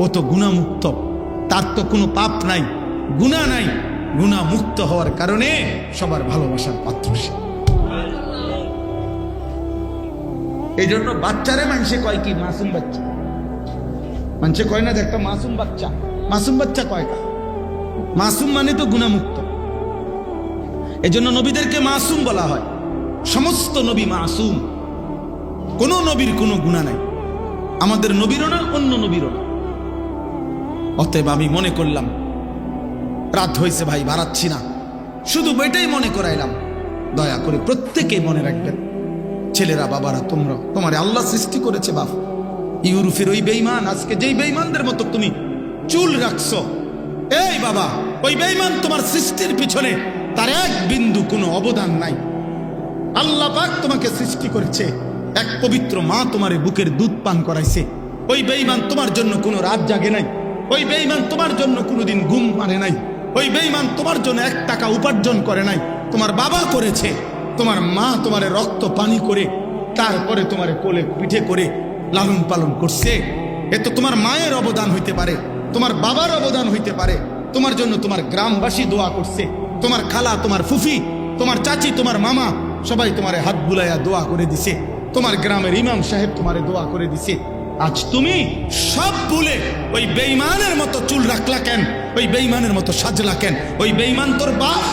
ও তো গুনাহমুক্ত, তার তো কোনো পাপ নাই, গুনাহ নাই। গুনাহ মুক্ত হওয়ার কারণে সবার ভালোবাসার পাত্র সে। এই জন্য বাচ্চারে মানুষে কয় কি? মাসুম বাচ্চা। মানুষে কয় না যে একটা মাসুম বাচ্চা, মাসুম বাচ্চা কয় কা? মাসুম মানে তো গুনাহমুক্ত। এই জন্য নবীদেরকে মাসুম বলা হয়। সমস্ত নবী মাসুম, কোন নবীর কোনো গুনাহ নাই, আমাদের নবীরও না, অন্য নবীরও না। অতএব আমি মনে করলাম রাত হয়েছে ভাই, বাড়াচ্ছি না, শুধু বইটাই মনে করাইলাম। দয়া করে প্রত্যেকেই মনে রাখবেন, ছেলেরা, বাবারা, তোমরা, তোমারে আল্লাহ সৃষ্টি করেছে বাপ। ইউরোপের ওই বেঈমান, আজকে যেই বেঈমানদের মতো তুমি চুল রাখছো, এই বাবা, ওই বেঈমান তোমার সৃষ্টির পিছনে তার এক বিন্দু কোনো অবদান নাই। আল্লাহ পাক তোমাকে সৃষ্টি করেছে, এক পবিত্র মা তোমারে বুকের দুধ পান করাইছে। ওই বেঈমান তোমার জন্য কোনো রাত জাগে নাই, ওই বেঈমান তোমার জন্য কোনোদিন ঘুম মানে নাই, ওই বেঈমান তোমার জন্য 1 টাকা উপার্জন করে নাই, তোমার বাবা করেছে। তোমার মা তোমারে রক্ত পানি করে তারপরে তোমারে কোলে পিঠে করে লালন পালন করছে। এ তো তোমার মায়ের অবদান হইতে পারে, তোমার বাবার অবদান হইতে পারে। তোমার জন্য তোমার গ্রামবাসী দোয়া করছে, তোমার খালা, তোমার ফুফি, তোমার চাচি, তোমার মামা, সবাই তোমারে হাত বুলাইয়া দোয়া করে দিছে। তোমার গ্রামের ইমাম সাহেব তোমারে দোয়া করে দিছে। আজ তুমি সব ভুলে ওই বেঈমানের মতো চুল রাখলা কেন? ওই বেঈমানের মতো সাজলা কেন? ওই বেঈমান তোর বাপ।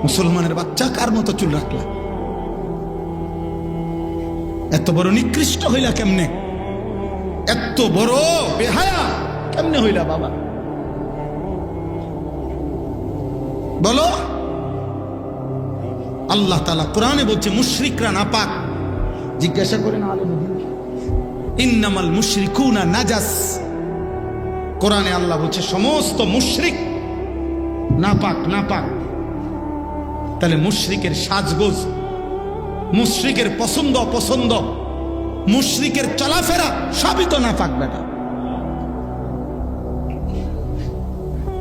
মুসলমানের বাচ্চা কার মতো চুল রাখলা? এত বড় নিকৃষ্ট হইলা কেমনে? এত বড় বেহায়া কেমনে হইলা বাবা? বলো। আল্লাহ তাআলা কোরআনে বলছে মুশরিকরা নাপাক। জিজ্ঞাসা করেন আলেম, ইন্নামাল মুশরিকুনা নাজাস। কোরআনে আল্লাহ বলছে সমস্ত মুশরিক নাপাক, নাপাক। তাহলে মুশরিকের সাজগোজ, মুশরিকের পছন্দ অপছন্দ, মুশরিকের চলাফেরা সবই তো নাপাক বেটা।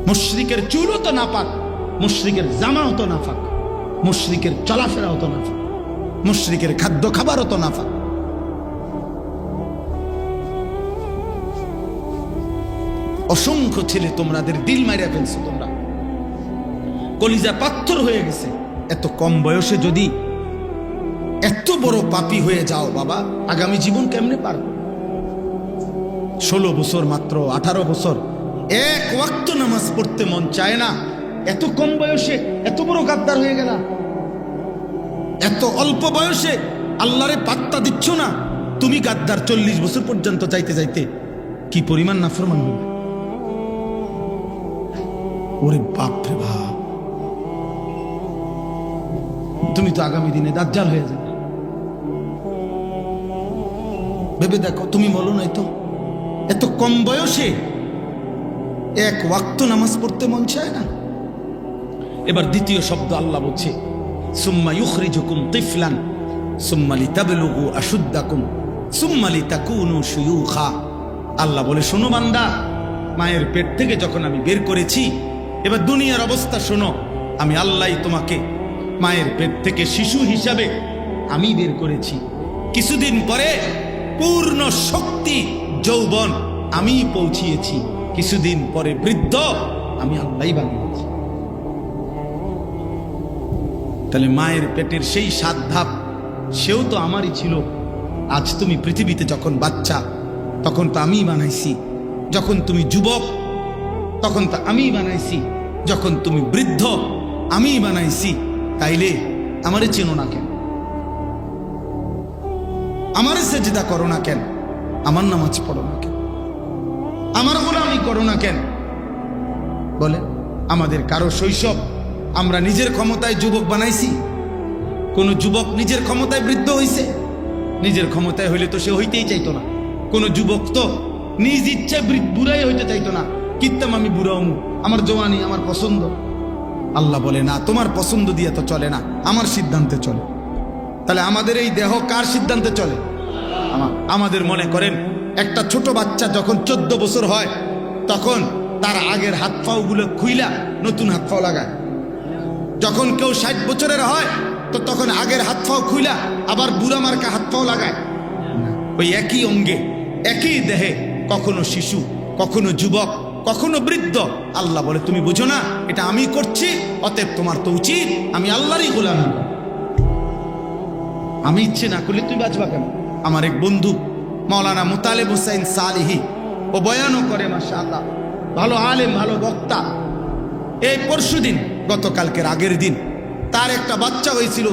মুশরিকের চুলও তো নাপাক, মুশরিকের জামাও তো নাপাক, মুশরিকের চলাফেরাও তো নাপাক, মুশরিকের খাদ্য খাবারও তো নাপাক। অসংখ্য ছেলে তোমাদের দিল মাইরা ফেলছো, তোমরা কলিজা পাথর হয়ে গেছে। এত কম বয়সে যদি এত বড় পাপী হয়ে যাও বাবা, আগামী জীবন কেমনে পার? 16 বছর মাত্র, 18 বছর, 1 ওয়াক্ত নামাজ পড়তে মন চায় না। এত কম বয়সে এত বড় গাদ্দার হয়ে গেলা। এত অল্প বয়সে আল্লাহরে পাত্তা দিচ্ছ না। তুমি গাদ্দার 40 বছর পর্যন্ত যাইতে যাইতে কি পরিমাণ নাফরমান হবে? ওরে বাপ রে বাপ, তুমি তো আগামী দিনে দাজ্জাল হয়ে যাবে। ভেবে দেখো, তুমি বলো নাই তো এত কম বয়সে 1 ওয়াক্ত নামাজ পড়তে মন চায় না। এবার দ্বিতীয় শব্দ আল্লাহ বলছে সুম্মা ইউখরিজুকুম তিফলান সুম্মা লিতাবলুগু আশুদ্দাকুম সুম্মা লিতাকুনু শুয়ুখা। আল্লাহ বলে শোনো বান্দা, মায়ের পেট থেকে যখন আমি বের করেছি, এবার দুনিয়ার অবস্থা শোনো। আমি আল্লাহই তোমাকে মায়ের পেট থেকে শিশু হিসাবে আমি বের করেছি। কিছুদিন পরে পূর্ণ শক্তি যৌবন আমি পৌঁছিয়েছি, কিছুদিন পরে বৃদ্ধ আমি আল্লাহই বানিয়েছি। তাহলে মায়ের পেটের সেই 7 ধাপ সেও তো আমারই ছিল। আজ তুমি পৃথিবীতে যখন বাচ্চা, তখন তো আমিই বানাইছি। যখন তুমি যুবক, তখন তো আমিই বানাইছি। যখন তুমি বৃদ্ধ, আমিই বানাইছি। তাইলে আমারে চেনো না কেন? আমারে সেজদা করো না কেন? আমার নামাজ পড়ো না কেন? আমার গোলামি করো না কেন? বলে আমাদের কারো শৈশব আমরা নিজের ক্ষমতায় যুবক বানাইছি? কোন যুবক নিজের ক্ষমতায় বৃদ্ধ হইছে? নিজের ক্ষমতায় হইলে তো সে হইতেই চাইতো না। কোন যুবক তো নিজ ইচ্ছায় বুড়াই হইতে চাইতো না। কিত্তাম আমি বুড়া হমু, আমার জওয়ানি আমার পছন্দ। আল্লাহ বলে না, তোমার পছন্দ দিয়ে তো চলে না, আমার সিদ্ধান্তে চলে। তাহলে আমাদের এই দেহ কার সিদ্ধান্তে চলে? আমাদের মনে করেন একটা ছোট বাচ্চা যখন 14 বছর হয় তখন তার আগের হাত পাও গুলো খুইলা নতুন হাত পাও লাগায়। যখন কেউ 60 বছরের হয় তো তখন আগের হাত পাও খুইলা আবার বুড়া মার্কা হাত পাও লাগায়। ওই একই অঙ্গে একই দেহে কখনো শিশু, কখনো যুবক, কখনো বৃদ্ধ। আল্লাহ বলে তুমি বুঝো না এটা আমি করছি, অতএব তোমার তো উচিত আমি আল্লাহরই গোলাম। আমি ইচ্ছে না করলে তুই বাঁচবা কেন? আমার এক বন্ধু মাওলানা মুতালেব হোসেন সালিহি, ও বয়ানও করে মাশাআল্লাহ, ভালো আলেম, ভালো বক্তা। এই পরশুদিন, গতকালকের আগের দিন, তার একটা বাচ্চা হয়েছিল,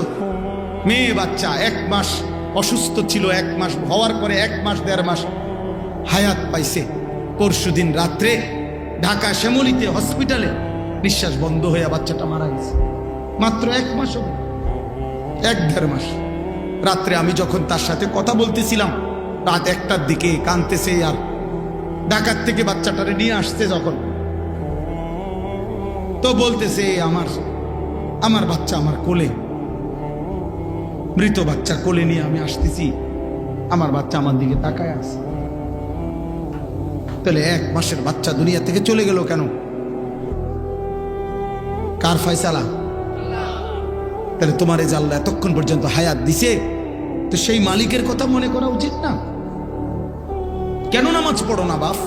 মেয়ে বাচ্চা, 1 মাস অসুস্থ ছিল। 1 মাস হওয়ার পরে 1 মাস 1.5 মাস হায়াত পাইছে। পরশুদিন রাত্রে ঢাকা শ্যামলীতে হসপিটালে নিঃশ্বাস বন্ধ হয়ে বাচ্চাটা মারা গেছে। মাত্র 1 মাস, 1-1.5 মাস। রাত্রে আমি যখন তার সাথে কথা বলতেছিলাম, রাত 1টার দিকে, কাঁদতেছে, আর ঢাকার থেকে বাচ্চাটারে নিয়ে আসছে যখন, তো বলতেছে আমার বাচ্চা আমার কোলে, মৃত বাচ্চা কোলে নিয়ে আমি আসতেছি, আমার বাচ্চা আমার দিকে তাকায় আছে। তাহলে 1 মাসের বাচ্চা দুনিয়া থেকে চলে গেল কেন? কার ফয়সালা? তাহলে তোমার এই যে আল্লাহ এতক্ষণ পর্যন্ত হায়াত দিছে, তো সেই মালিকের কথা মনে করা উচিত না? কেন নামাজ পড়ো না বাপ?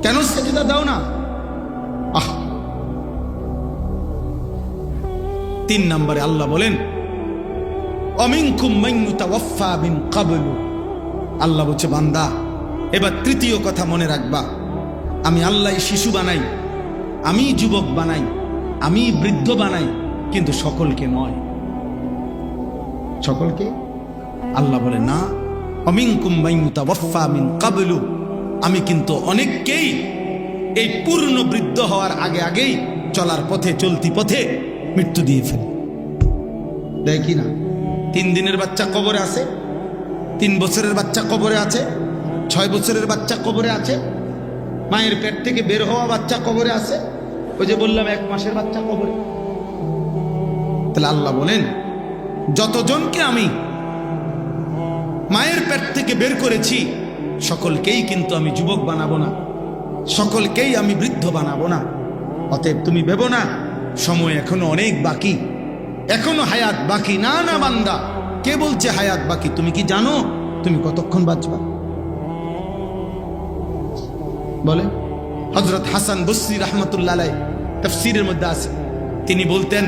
কেন সেজদা দাও না? 3 নম্বরে আল্লাহ বলেন অমিনকুম মান ইউতাওয়াফা মিন ক্বাবলু। আল্লাহ বলছে বান্দা, এবার 3য় কথা মনে রাখবা, আমি আল্লাহ শিশু বানাই, আমি যুবক বানাই, আমি বৃদ্ধ বানাই, কিন্তু সকলকে নয়। সকলকে আল্লাহ বলে না, অমিনকুম মান ইউতাওয়াফা মিন ক্বাবলু, আমি কিন্তু অনেককেই এই পূর্ণ বৃদ্ধ হওয়ার আগেই চলার পথে, চলতি পথে মৃত্যু দিয়ে ফেলি। দেয় কি না? 3 দিনের বাচ্চা কবরে আছে, 3 বছরের বাচ্চা কবরে আছে, 6 বছরের বাচ্চা কবরে আছে, মায়ের পেট থেকে বের হওয়া বাচ্চা কবরে আছে, ওই যে বললাম 1 মাসের বাচ্চা কবরে। তাহলে আল্লাহ বলেন যতজনকে আমি মায়ের পেট থেকে বের করেছি সকলকেই কিন্তু আমি যুবক বানাবো না, সকলকেই আমি বৃদ্ধ বানাবো না। অতএব তুমি ভেবো না সময় এখনো অনেক বাকি, এখনো হায়াত বাকি। না না বান্দা, কে বলছে হায়াত বাকি? তুমি কি জানো তুমি কতক্ষণ বাঁচবা? বলে হযরত হাসান বসরি রাহমাতুল্লাহ আলাইহি তাফসীরের মধ্যে আছে, তিনি বলতেন,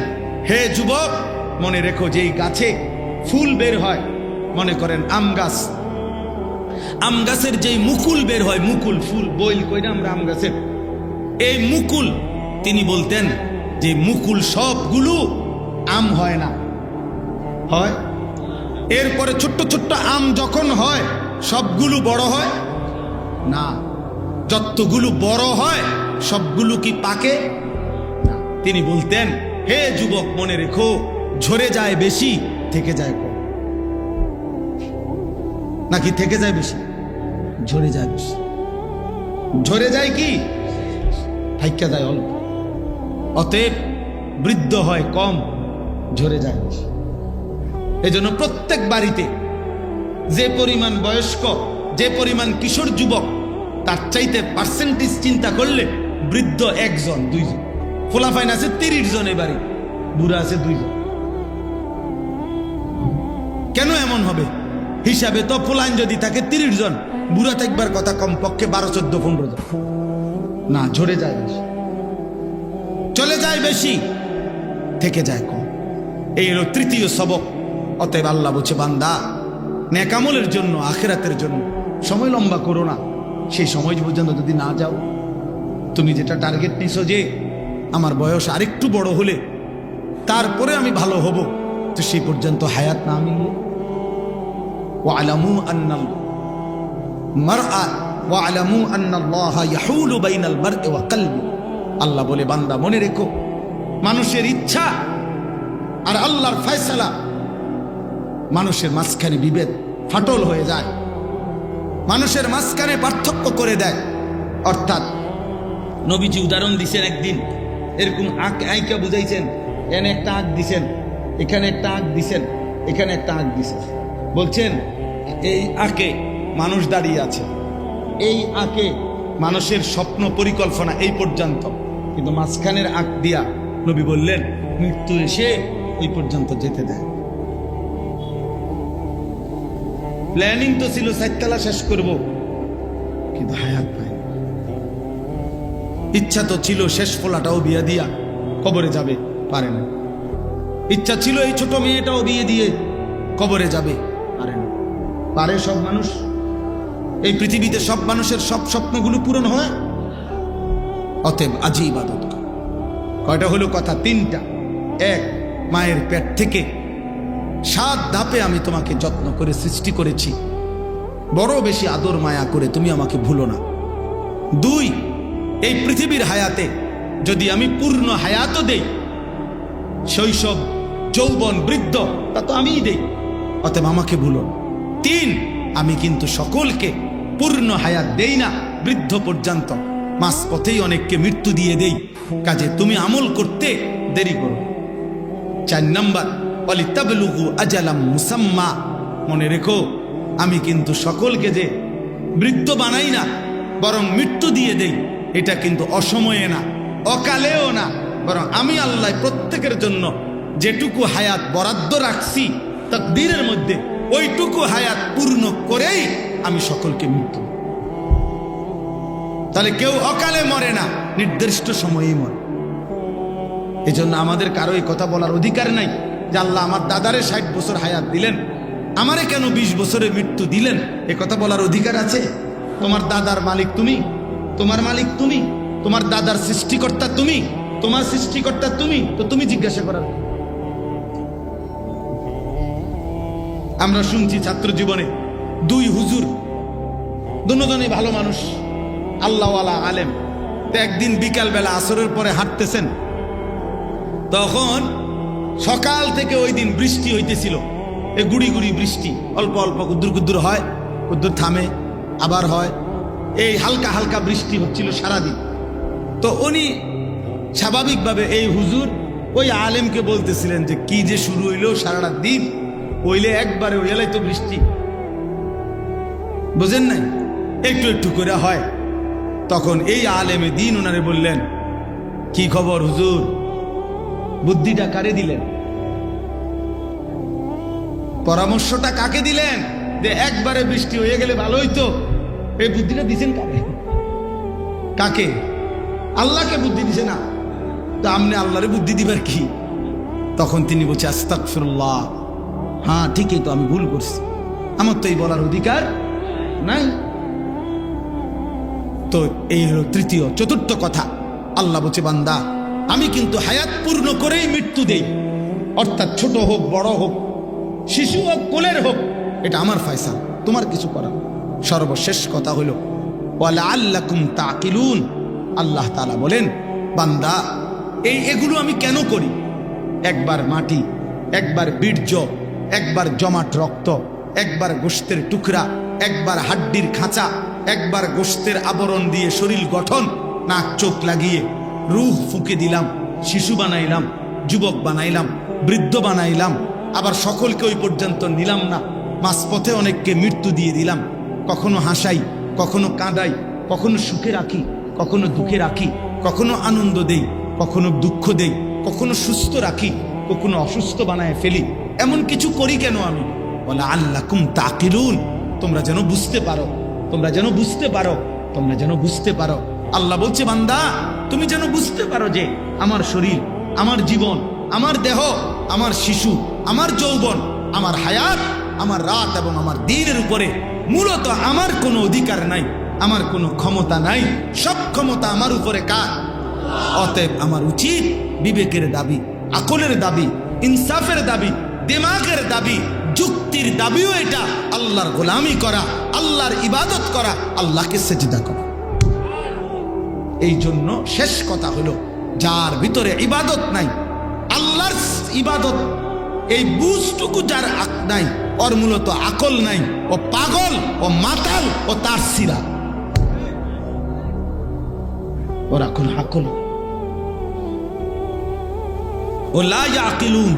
হে যুবক, মনে রেখো যে এই গাছে ফুল বের হয়, মনে করেন আম গাছ, আম গাছের যেই মুকুল বের হয়, মুকুল ফুল বইল কইরা আমরা আম গাছের এই মুকুল, তিনি বলতেন যে মুকুল সবগুলো আম হয় না, হয় এরপরে ছোট্ট ছোট্ট আম যখন হয় সবগুলো বড় হয় না, যতগুলো বড় হয় সবগুলো কি পাকে না। তিনি বলতেন, হে যুবক, মনে রেখো ঝরে যায় বেশি, থেকে যায় কম। নাকি থেকে যায় বেশি? ঝরে যায় বেশি। ঝরে যায় কি? থাইকা যায় অল্প। অতএব বৃদ্ধ হয় কম, ঝরে যায় বেশি। এই জন্য প্রত্যেক বাড়িতে যে পরিমাণ বয়স্ক, যে পরিমাণ কিশোর যুবক, তার চাইতে পার্সেন্টেজ চিন্তা করলে বৃদ্ধ 1 জন 2 জন, ফোলাফাইন আছে 30 জন, বাড়ি বুড়া আছে 2 জন। কেন এমন হবে? হিসাবে তো ফোলাইন যদি থাকে 30 জন, বুড়া থাকবার কথা কমপক্ষে 12, 14, 15 জন। না, ঝরে যায় বেশি, চলে যায় বেশি, থেকে যায় কম। এই হলো 3য় সবক। অতএব আল্লাহ বলছে বান্দা, নেক আমলের জন্য, আখিরাতের জন্য সময় লম্বা করো না। সেই সময় পর্যন্ত যদি না যাও, তুমি যেটা টার্গেট নিছো যে আমার বয়স আরেকটু বড় হলে তারপরে আমি ভালো হব, তো সেই পর্যন্ত হায়াত না মিললে, ওয়ালামু আন্নাল মারআ ওয়ালামু আন্নাল্লাহা ইয়াহুলু বাইনাল মারই ওয়া কলবি। আল্লাহ বলে বান্দা মনে রেখো, মানুষের ইচ্ছা আর আল্লাহর ফয়সালা, মানুষের মাঝখানে বিভেদ, ফাটল হয়ে যায়, মানুষের মাঝখানে পার্থক্য করে দেয়। অর্থাৎ নবীজি উদাহরণ দিছেন, একদিন এরকম আঁকা বুঝাইছেন, এখানে একটা আঁক দিছেন, এখানে একটা আঁক দিছেন, এখানে একটা আঁক দিছে, বলছেন এই আঁকে মানুষ দাঁড়িয়ে আছে, এই আঁকে মানুষের স্বপ্ন পরিকল্পনা এই পর্যন্ত, কিন্তু মাঝখানের আঁক দিয়া নবী বললেন মৃত্যু এসে ওই পর্যন্ত যেতে দেয়। প্ল্যানিং তো ছিল 4 তলা শেষ করব, কিন্তু হায়াত পাই। ইচ্ছা তো ছিল শেষ ফোলাটাও বিয়ে দিয়া কবরে যাবে, পারে না। ইচ্ছা ছিল এই ছোট মেয়েটাও বিয়ে দিয়ে কবরে যাবে, পারে না। পারে সব মানুষ? এই পৃথিবীতে সব মানুষের সব স্বপ্নগুলো পূরণ হয়? অতএব আজই ইবাদত কর। কয়টা হলো কথা? 3টা। 1, মায়ের পেট থেকে 7 ধাপে আমি তোমাকে যত্ন করে সৃষ্টি করেছি, বড় বেশি আদর মায়া করে, তুমি আমাকে ভুলো না। 2, এই পৃথিবীর হায়াতে যদি আমি পূর্ণ হায়াতও দেই, শৈশব যৌবন বৃদ্ধ তা তো আমিই দেই, অতএব আমাকে ভুলো না। 3, আমি কিন্তু সকলকে পূর্ণ হায়াত দেই না, বৃদ্ধ পর্যন্ত মাঝ পথেই অনেককে মৃত্যু দিয়ে দেই, কাজে তুমি আমল করতে দেরি করো। 4 নম্বর, ওয়ালিতাবলুগু আজালাম মুসাম্মা, মনে রেখো আমি কিন্তু সকলকে যে বৃদ্ধ বানাই না, বরং মৃত্যু দিয়ে দেই, এটা কিন্তু অসময়ে না, অকালেও না, বরং আমি আল্লাহ প্রত্যেকের জন্য যেটুকু হায়াত বরাদ্দ রাখছি তাকদীরের মধ্যে, ওইটুকু হায়াত পূর্ণ করেই আমি সকলকে মৃত্যু। তাহলে কেউ অকালে মরে না, নির্দিষ্ট সময়েই মরে। এই জন্য আমাদের কারো এই কথা বলার অধিকার নাই যে আল্লাহ আমার দাদারে 60 বছর হায়াত দিলেন, আমারে কেন 20 বছরে মৃত্যু দিলেন, এ কথা বলার অধিকার আছে? তোমার দাদার মালিক তুমি, তোমার মালিক তুমি, তোমার দাদার সৃষ্টিকর্তা তুমি, তোমার সৃষ্টিকর্তা তুমি, তো তুমি জিজ্ঞাসা করার। আমরা শুনছি ছাত্র জীবনে 2 হুজুর, দুজনেই ভালো মানুষ, আল্লাহওয়ালা আলেম, তো একদিন বিকালবেলা আসরের পরে হাঁটতেছেন, তখন সকাল থেকে ওই দিন বৃষ্টি হইতেছিল, এই গুড়ি গুড়ি বৃষ্টি, অল্প অল্প কুদ্দুর কুদ্দুর হয়, কুদ্দুর থামে, আবার হয়, এই হালকা হালকা বৃষ্টি হচ্ছিল সারাদিন। তো উনি স্বাভাবিকভাবে এই হুজুর ওই আলেমকে বলতেছিলেন যে কি যে শুরু হইল সারাটা দিন, হইলে একবারে হইলাই তো বৃষ্টি, বুঝেন নাই, একটু একটু করে হয়। তখন এই আলেমে দিন ওনারে বললেন, কি খবর হুজুর, বুদ্ধিটা কারে দিলেন, পরামর্শটা কাকে দিলেন যে একবারে বৃষ্টি হয়ে গেলে ভালো হইতো, এই বুদ্ধিটা দিছেন কাকে? কাকে? আল্লাহকে বুদ্ধি দিছে না, তো আপনি আল্লাহরে বুদ্ধি দিবার কি? তখন তিনি বলছে আস্তাগফিরুল্লাহ, হ্যাঁ ঠিকই তো, আমি ভুল করছি, আমার তো এই বলার অধিকার নাই। তো এই হলো তৃতীয়। 4র্থ কথা, আল্লাহ বলছে বান্দা আমি কিন্তু হায়াত পূর্ণ করেই মৃত্যু দেই, অর্থাৎ ছোট হোক বড় হোক, শিশু হোক কোলের হোক, এটা আমার ফয়সাল, তোমার কিছু করার। সর্বশেষ কথা হলো ওয়ালাআল্লাকুম তাকিলুন, আল্লাহ তাআলা বলেন বান্দা এগুলো আমি কেন করি? একবার মাটি, একবার বীর্য, একবার জমাট রক্ত, একবার গোশতের টুকরা, একবার হাড্ডির খাঁচা, একবার গোশতের আবরণ দিয়ে শরীর গঠন, নাক চোখ লাগিয়ে রূহ ফুঁকে দিলাম, শিশু বানাইলাম, যুবক বানাইলাম, বৃদ্ধ বানাইলাম, আবার সকলকে ওই পর্যন্ত নিলাম না, মাঝপথে অনেককে মৃত্যু দিয়ে দিলাম। কখনো হাসাই, কখনো কাঁদাই, কখনো সুখে রাখি, কখনো দুঃখে রাখি, কখনো আনন্দ দেই, কখনো দুঃখ দেই, কখনো সুস্থ রাখি, কখনো অসুস্থ বানায় ফেলি। এমন কিছু করি কেন আমি? বলে আল্লাকুম তাকিলুন, তোমরা যেন বুঝতে পারো, তোমরা যেন বুঝতে পারো, তোমরা যেন বুঝতে পারো। আল্লাহ বলছে বান্দা তুমি যেন বুঝতে পারো যে আমার শরীর, আমার জীবন, আমার দেহ, আমার শিশু, আমার যৌবন, আমার হায়াত, আমার রাত এবং আমার দিনের উপরে মূলত আমার কোনো অধিকার নাই, আমার কোনো ক্ষমতা নাই, সব ক্ষমতা আমার উপরে কার? অতএব আমার উচিত বিবেকের দাবি, আকলের দাবি, ইনসাফের দাবি, দিমাগের দাবি, যুক্তির দাবিও এটা আল্লাহর গোলামি করা, আল্লাহর ইবাদত করা, আল্লাহকে সেজদা করা। এই জন্য শেষ কথা হলো যার ভিতরে ইবাদত নাই, আল্লাহর ইবাদত এই বুঝটুকু যার নাই, ওর মূলত আকল নাই, ও পাগল, ও মাতাল, ও তার সিরা, ওর আকল ও লা ইয়াকিলুন,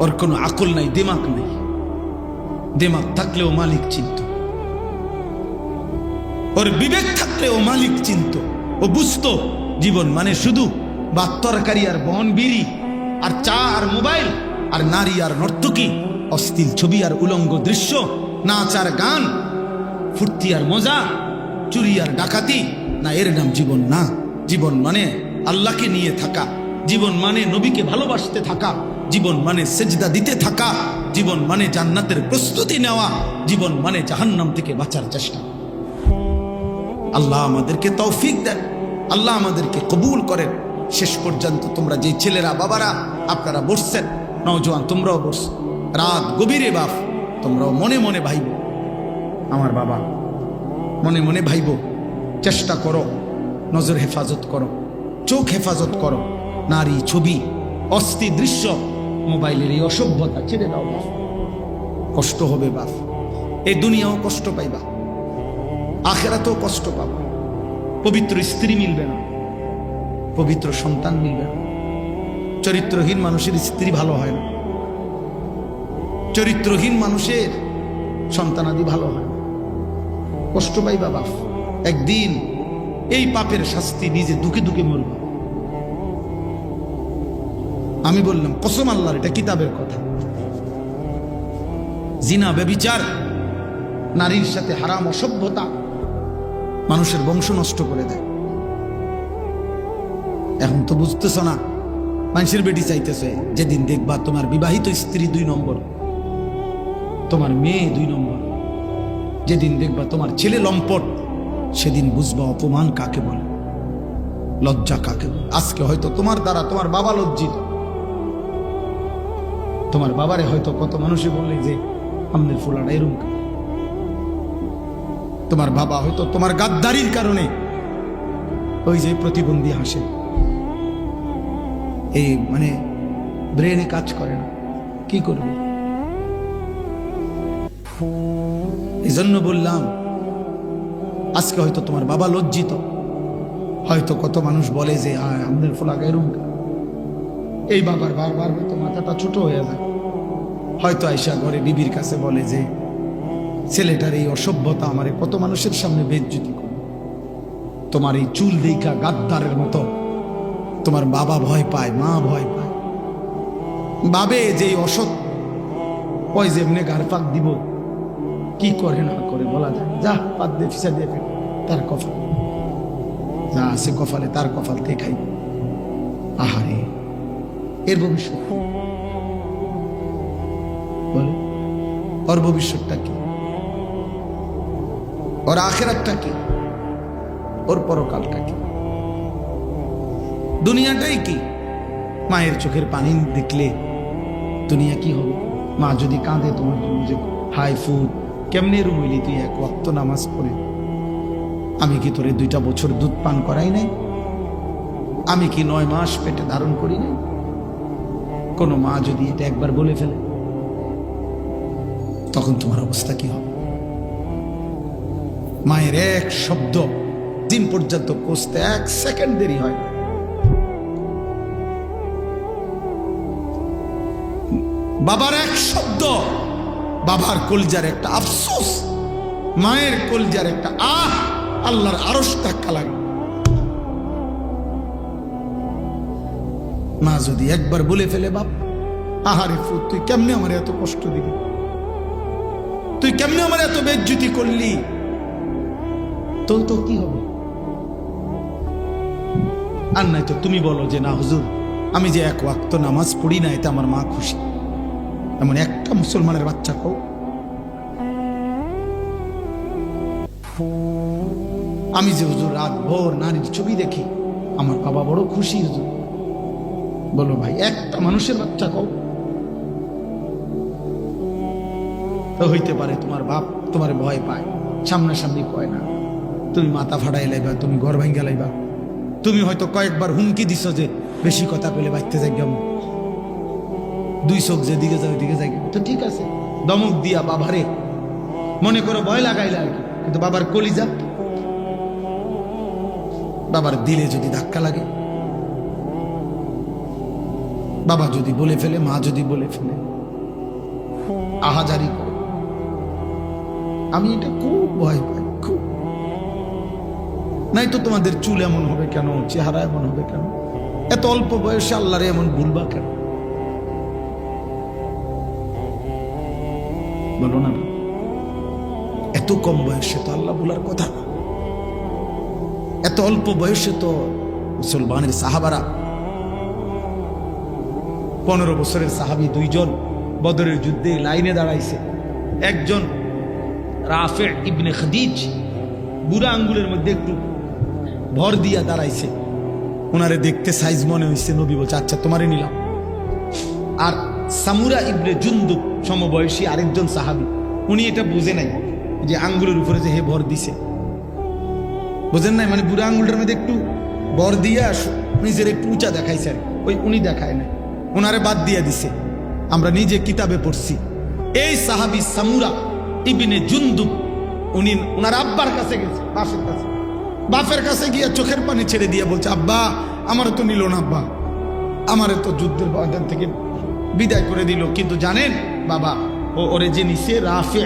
ওর কোনো আকল নাই, দিমাগ নাই। দিমাগ থাকলেও মালিক চিনত, ওর বিবেক থাকলেও মালিক চিনত। ও বুঝতো জীবন মানে শুধু ভাত তরকারি আর বন বিড়ি আর চা আর মোবাইল আর নারী আর নর্তকী, অশ্লীল ছবি আর উলঙ্গ দৃশ্য, নাচ আর গান, ফুর্তি আর মজা, চুরি আর ডাকাতি। না, এর নাম জীবন না। জীবন মানে আল্লাহকে নিয়ে থাকা, জীবন মানে নবীকে ভালোবাসতে থাকা, জীবন মানে সেজদা দিতে থাকা, জীবন মানে জান্নাতের প্রস্তুতি নেওয়া, জীবন মানে জাহান্নাম থেকে বাঁচার চেষ্টা। আল্লাহ আমাদেরকে তৌফিক দেন, আল্লাহ আমাদেরকে কবুল করেন। শেষ পর্যন্ত তোমরা যে ছেলেরা বাবারা আপনারা বসছেন, নওজোয়ান তোমরাও বসছো, রাত গভীরে বাপ তোমরাও মনে মনে ভাইব, আমার বাবা মনে মনে ভাইব। চেষ্টা করো, নজর হেফাজত করো, চোখ হেফাজত করো। নারী, ছবি, অস্থির দৃশ্য, মোবাইলের এই অসভ্যতা ছেড়ে দাও বাপ। কষ্ট হবে বাপ, এই দুনিয়াও কষ্ট পাইবা, আখেরাতেও কষ্ট পাবা। পবিত্র স্ত্রী মিলবে না, পবিত্র সন্তান মিলবে না। চরিত্রহীন মানুষের স্ত্রী ভালো হয় না, চরিত্রহীন মানুষের সন্তানাদি ভালো হয় না। কষ্ট পাইবা বাপ, একদিন এই পাপের শাস্তি নিজে দুঃখে দুঃখে মরব। আমি বললাম কসম আল্লাহর, এটা কিতাবের কথা। জিনা, ব্যভিচার, নারীর সাথে হারাম অসভ্যতা মানুষের বংশ নষ্ট করে দেয়। এখন তো বুঝতেছ না, মানুষের বেটি চাইতেছে। যেদিন দেখবা তোমার বিবাহিত স্ত্রী 2 নম্বর, তোমার মেয়ে 2 নম্বর, যেদিন দেখবা তোমার ছেলে লম্পট, সেদিন বুঝবা অপমান কাকে বলে, লজ্জা কাকে বলে। আজকে হয়তো তোমার দ্বারা তোমার বাবা লজ্জিত, তোমার বাবারে হয়তো কত মানুষে বললে যে আমাদের ফুলাটা এরম। তোমার বাবা হয়তো তোমার গাদ্দারির কারণে ওই যে প্রতিবন্ধী হাসে, এই মানে ব্রেনে কাজ করে না, কি করবে? এই জন্য বললাম আজকে হয়তো তোমার বাবা লজ্জিত, হয়তো কত মানুষ বলে যে আমাদের ফোলা এরম। এই বাবার বারবার হয়তো মাথাটা ছোট হয়ে যায়, হয়তো আয়সা ঘরে বিবির কাছে বলে যে ছেলেটার এই অসভ্যতা আমারে কত মানুষের সামনে বেইজ্জতি করে। তোমার এই চুল দেখা গাদ্দারের মতো তোমার বাবা ভয় পায়, মা ভয় পায়, বাবে যে অসৎ ওই যেমনে গার পাক দিব, কি করে না করে বলা যায়। যা পাত দিয়ে ফিসা দিয়ে ফেল, তার কপাল যা আছে কপালে, তার কপাল থেকে খাই। আহারে, এর ভবিষ্যৎ বলে, ওর ভবিষ্যৎটা কি, ওর আখেরাতটা কি, ওর পরকালটা কি, দুনিয়াটাই কি? মায়ের চোখের পানি দেখলে দুনিয়া কি হবে? মা যদি কাঁদে তোমার জন্য যে হাই ফুড, কেমনে রুমইলি তুই 1 ওয়াক্ত নামাজ পড়ে, আমি কি তোরে 2টা বছর দুধ পান করাই নাই? আমি কি 9 মাস পেটে ধারণ করি নাই? কোন মা যদি এটা একবার বলে ফেলে, তখন তোমার অবস্থা কি হবে? মায়ের এক শব্দ দিন পর্যন্ত কষতে 1 সেকেন্ড দেরি হয়। বাবার এক শব্দ, বাবার কলজার একটা আফসোস, মায়ের কলজার একটা আল্লাহর আরশ ধাক্কা লাগে। মা যদি একবার বলে ফেলে, বাপ আহারে ফুট, তুই কেমনে আমার এত কষ্ট দিবি, তুই কেমনে আমার এত বেজ্জতি করলি, তো কি হবে? আর নাই তো তুমি বলো যে না হুজুর, আমি যে 1 ওয়াক্ত নামাজ পড়ি না, এতে আমার মা খুশি। এমন একটা মুসলমানের বাচ্চা কও। আমি যে হুজুর রাত ভোর নারীর ছবি দেখি, আমার বাবা বড় খুশি হুজুর। বলো ভাই, একটা মানুষের বাচ্চা কও। তো হইতে পারে তোমার বাপ তোমার ভয় পায়, সামনাসামনি কয় না, তুমি মাথা ফাটাই লাইবা, তুমি ঘর ভাঙ্গা লাইবা, তুমি হয়তো কয়েকবার হুমকি দিছো যে বেশি কথা পেলে বাঁচতে যাই, কেমন 2 চোখ যেদিকে যায় ওইদিকে যাই, তো ঠিক আছে, দমক দিয়া বাবারে মনে করো ভয় লাগাইলে আর কি। কিন্তু বাবার কলিজা, বাবার দিলে যদি ধাক্কা লাগে, বাবা যদি বলে ফেলে, মা যদি বলে ফেলে, আহাজারি করে। আমি এটা খুব ভয় পাই, খুব। নাই তো তোমাদের চুল এমন হবে কেন, চেহারা এমন হবে কেন, এত অল্প বয়সে আল্লাহরে এমন ভুলবা কেন? বলো না, এত কম বয়সে তো আল্লাহ বলার কথা না। এত অল্প বয়সে তো মুসলমানের সাহাবারা, 15 বছরের সাহাবী 2 জন বদরের যুদ্ধে লাইনে দাঁড়াইছে। একজন রাফে ইবনে খাদিজ, বুড়া আঙ্গুলের মধ্যে একটু ভর দিয়া দাঁড়াইছে। ওনারে দেখতে সাইজ মনে হয়েছে, নবী বলছে আচ্ছা তোমারে নিলাম। আর সামুরা ইবনে জুনদুব সমবয়সী আরেকজন সাহাবী, উনি এটা বুঝে নাই যে আঙ্গুলের উপরে যে হে ভর দিছে, বুঝেন নাই, মানে বুড়া আঙ্গুলটার মধ্যে একটু ভর দিয়ে নিজের একটু উঁচা দেখাইছে, ওই উনি দেখায় না, ওনারে বাদ দিয়ে দিছে। আমরা নিজে কিতাবে পড়ছি এই সাহাবী সামুরা ইবনে জুনদুব, উনি ওনার আব্বার কাছে গেছে, বাপের কাছে গিয়ে চোখের পানি ছেড়ে দিয়ে বলছে আব্বা আমারে তো নিল না, আব্বা আমারে তো যুদ্ধের ময়দান থেকে বিদায় করে দিল, কিন্তু জানেন বাবা ওরে যে নিছে রাফে,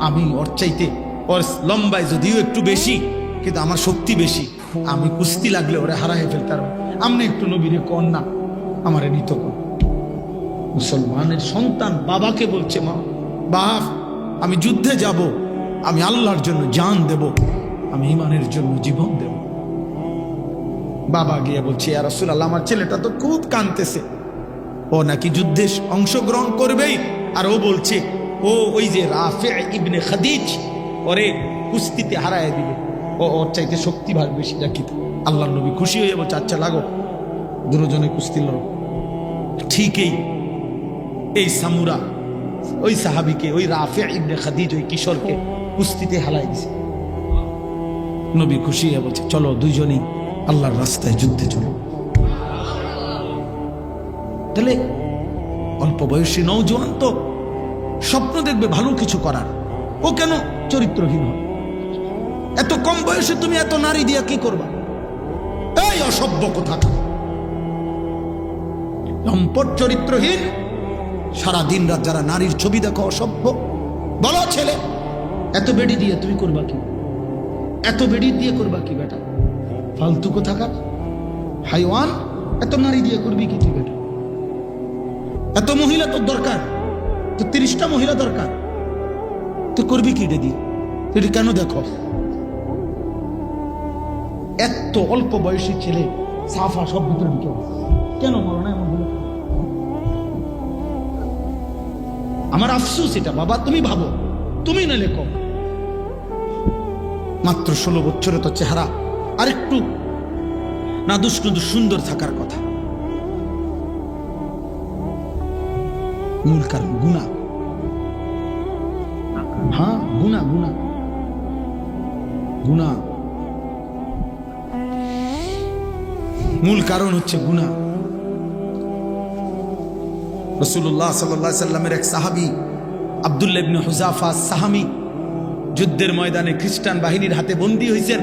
আমি ওর চাইতে, ওর লম্বায় যদিও একটু বেশি কিন্তু আমার শক্তি বেশি, আমি কুস্তি লাগলে ওরে হারাই ফেলতাম, আমনে একটু নবীরে কন না আমারে নিত কর। মুসলমানের সন্তান বাবাকে বলছে মা বাপ আমি যুদ্ধে যাব, আমি আল্লাহর জন্য জান দেব, আমি ঈমানের জন্য জীবন দেব। বাবা গিয়ে বলছে ইয়া রাসূলুল্লাহ আমার ছেলেটা তো খুব কাঁদতেছে, ও নাকি যুদ্ধে অংশগ্রহণ করবেই, আর ও বলছে ও ওই যে রাফে ইবনে খাদিজ ওরে কুস্তিতে হারায় দিবে, ওর চাইতে শক্তি ভাগ বেশি রাখি। আল্লাহর নবী খুশি হয়ে বলছে আচ্ছা লাগো, দুজনে কুস্তি লড়ো। ঠিকই এই সামুরা ওই সাহাবীকে, ওই রাফে ইবনে খাদিজ, ওই কিশোরকে কুস্তিতে হারায় দিছে। নবী খুশি হয়ে বলছে চলো দুইজনই আল্লাহর রাস্তায় যুদ্ধে চলো। তাহলে অল্প বয়সী নওজোয়ান তো স্বপ্ন দেখবে ভালো কিছু করার, ও কেন চরিত্রহীন হবে? এত কম বয়সে তুমি এত নারী দিয়া কি করবা? এই অসভ্য কথা, লম্পট চরিত্রহীন, সারা দিন রাত যারা নারীর ছবি দেখো অসভ্য। বলো ছেলে এত বেডি দিয়ে তুমি করবা কি? এত বেডি দিয়ে করবা কি বেটা? ফালতু কোথাকার হাইওয়ান, এত নারী দিয়ে করবি কি তুই বেটা? এত মহিলা তোর দরকার, তো 30টা মহিলা দরকার, তুই করবি কি এটা দিয়ে? তুই কেন দেখো এত অল্প বয়সী ছেলে সাফা সব ভিতরে ঢুকে কেন বলো না? এমন হলো আমার আফসোস এটা বাবা, তুমি ভাবো, তুমি না লেখো। মাত্র 16 বছরে তো চেহারা আর একটু না দুষ্কৃত সুন্দর থাকার কথা। মূল কারণ গুনাহ। হ্যাঁ গুনাহ, গুনাহ, গুনাহ, মূল কারণ হচ্ছে গুনাহ। রাসূলুল্লাহ সাল্লাল্লাহু আলাইহি সাল্লামের এক সাহাবী আব্দুল্লাহ ইবনে হুযাফা সাহামী যুদ্ধের ময়দানে খ্রিস্টান বাহিনীর হাতে বন্দী হয়েছেন।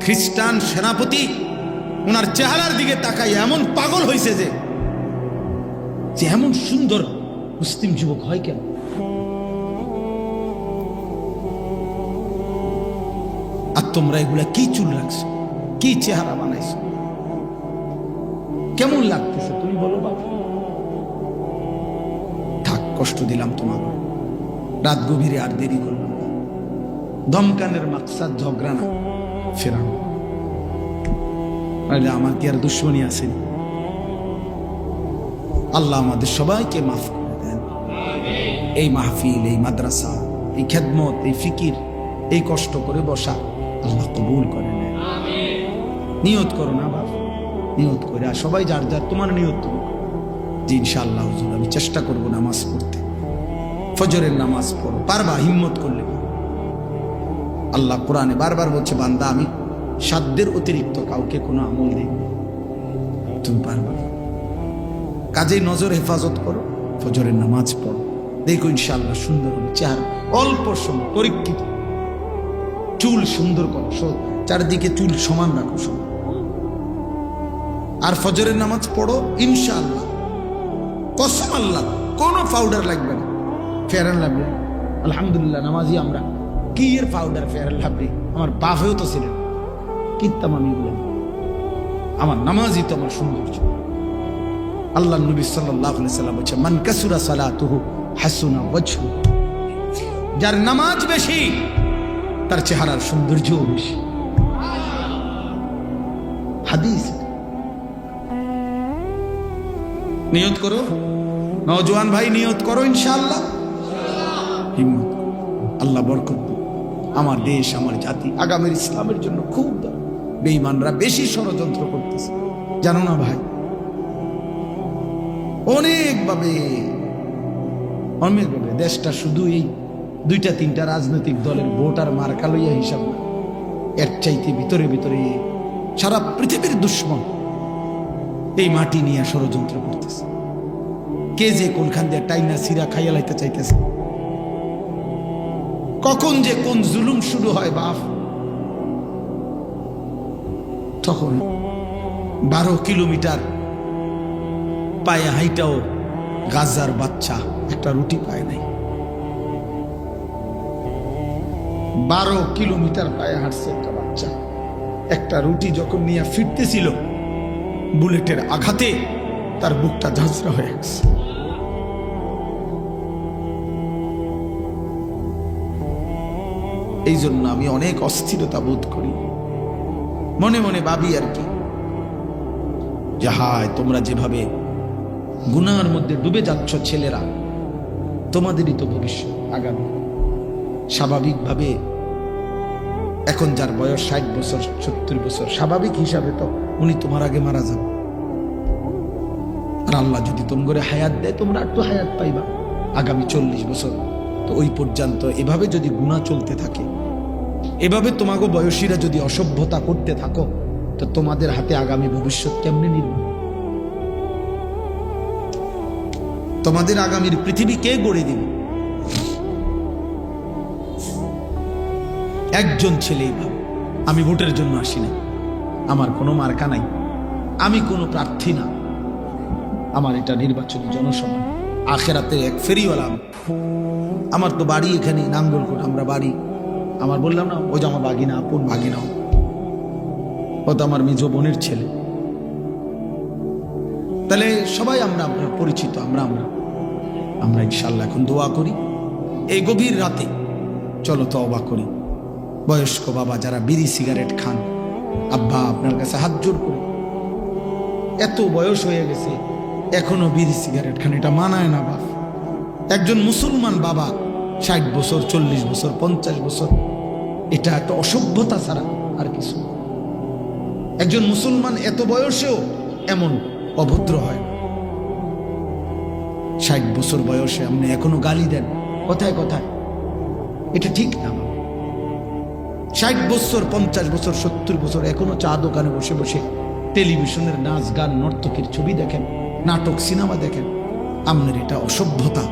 খ্রিস্টান সেনাপতি ওনার চেহারার দিকে তাকাই এমন পাগল হয়েছে যে এমন সুন্দর মুসলিম যুবক হয় কেন? আর তোমরা এগুলা কি চুল রাখছো, কি চেহারা বানাইছো, কেমন লাগতেছে তুমি বলো বাবা? থাক, কষ্ট দিলাম তোমাকে, রাত গভীরে আর দেরি করলাম না। ধমকানের মাকসাদ ঝগড়া না, ফেরানো। আমার কি আর দুশ্মনী আছে? আল্লাহ আমাদের সবাইকে মাফ করে দেন। এই মাহফিল, এই মাদ্রাসা, এই খেদমত, এই ফিকির, এই কষ্ট করে বসা আল্লাহ কবুল করে নেন। নিয়ত করো না বাবা, নিয়ত করে, আর সবাই যার যার তোমার নিয়ত তুমি যে ইনশাআল্লাহ হুজুর আমি চেষ্টা করবো নামাজ পড়তে, ফজরের নামাজ পড়ো, পারবা, হিম্মত করলে। আল্লাহ কোরআনে বারবার বলছে বান্দা আমি সাধ্যের অতিরিক্ত কাউকে কোনো আমল দেই, তুমি পারবা। কাজেই নজর হেফাজত করো, ফজরের নামাজ পড়ো, দেখো ইনশাআল্লাহ সুন্দর হবে চেহারা। অল্প সময় পরীক্ষিত, চুল সুন্দর করো, চারদিকে চুল সমান রাখো, আর ফজরের নামাজ পড়ো, ইনশাআল্লাহ কসম আল্লাহ, কোনো পাউডার লাগবে না। ফেয়ার অ্যান্ড লাভলি, আলহামদুলিল্লাহ নামাজি আমরা, কি এর পাউডার ফেয়ার অ্যান্ড লাভলি, আমার বাপেও তো ছিলেন, কিতাম আমি বলেন, আমার নামাজই তো আমার সৌন্দর্য। আল্লাহ নবী সাল্লাল্লাহু আলাইহি সাল্লাম বলেছে, মান কাসুরা সালাতুহু হাসুনা ওয়াজহু, যার নামাজ বেশি তার চেহারার সৌন্দর্যও বেশি। হাদিস। নিয়ত করো নওজোয়ান ভাই, নিয়ত করো ইনশাআল্লাহ, হিম্মত, আল্লাহ বরকত দিন। আমার দেশ, আমার জাতি আগামীর ইসলামের জন্য খুব দরকার। বেঈমানরা বেশি ষড়যন্ত্র করতেছে, জানো না ভাই, অনেকভাবে দেশটা শুধু এই 2-3টা রাজনৈতিক দলের ভোট আর মার্কা লইয়া হিসাব না, এর চাইতে ভিতরে ভিতরে সারা পৃথিবীর দুশ্মন এই মাটি নিয়ে ষড়যন্ত্র করতেছে। কে যে কোনখান দিয়ে টাইনা সিরা খাইয়া লাইতে চাইতেছে, কখন যে কোন জুলুম শুরু হয় বাপ, তখন 12 কিলোমিটার পায়ে হাইটাও গাজার বাচ্চা একটা রুটি পায় নাই। 12 কিলোমিটার পায়ে হাঁটছে একটা বাচ্চা, একটা রুটি যখন নিয়ে ফিরতেছিল, বুলেটের আঘাতে তার বুকটা ঝাঁঝরা হয়ে গেছে। এই জন্য আমি অনেক অস্থিরতা বোধ করি, মনে মনে ভাবি আর কি, যাহায় তোমরা যেভাবে গুনার মধ্যে ডুবে যাচ্ছ ছেলেরা, তোমাদেরই তো ভবিষ্যৎ আগামী। স্বাভাবিকভাবে এখন যার বয়স 60 বছর 70 বছর, স্বাভাবিক হিসাবে তো উনি তোমার আগে মারা যান। আর আল্লাহ যদি তোমার হায়াত দেয়, তোমরা একটু হায়াত পাইবা আগামী 40 বছর। তো ওই পর্যন্ত এভাবে যদি গুনাহ চলতে থাকে, এভাবে তোমাকে বয়সীরা যদি অসভ্যতা করতে থাকো, তো তোমাদের হাতে আগামী ভবিষ্যৎ কেমনে নির্মাণ? তোমাদের আগামীর পৃথিবী কে গড়ে দিবে? একজন ছেলেই ভাব, আমি ভোটের জন্য আসি না, আমার কোনো মার্কা নাই, আমি কোনো প্রার্থী না, আমার এটা নির্বাচনী জনসভা, আখেরাতে এক ফেরিওয়ালা। আমার তো বাড়ি এখানে নাঙ্গলকোট, আমরা বাড়ি, আমার বললাম না, ও যে আমার বাগিনা, আপন বাগিনা, ও তো আমার মেজ বোনের ছেলে। তাহলে সবাই আমরা আপনার পরিচিত, আমরা আমরা আমরা ইনশাল্লাহ এখন দোয়া করি এই গভীর রাতে, চলো তওবা করি। বয়স্ক বাবা যারা বিড়ি সিগারেট খান, আব্বা আপনার কাছে হাত জোর করে, এত বয়স হয়ে গেছে এখনো বিড়ি সিগারেট খান, এটা মানায় না বাপ। একজন মুসলমান বাবা 60 বছর 40 বছর 50 বছর, এটা একটা অসভ্যতা ছাড়া আর কিছু। একজন মুসলমান এত বয়সেও এমন অভদ্র হয়। 60 বছর বয়সে আপনি এখনো গালি দেন কথায় কথায়, এটা ঠিক না। 60 বছর 50 বছর 70 বছর এখনো চা দোকানে বসে বসে টেলিভিশনের নাচ গান নর্তকীর ছবি দেখেন, নাটক সিনেমা দেখেন, আপনার এটা অসভ্যতা।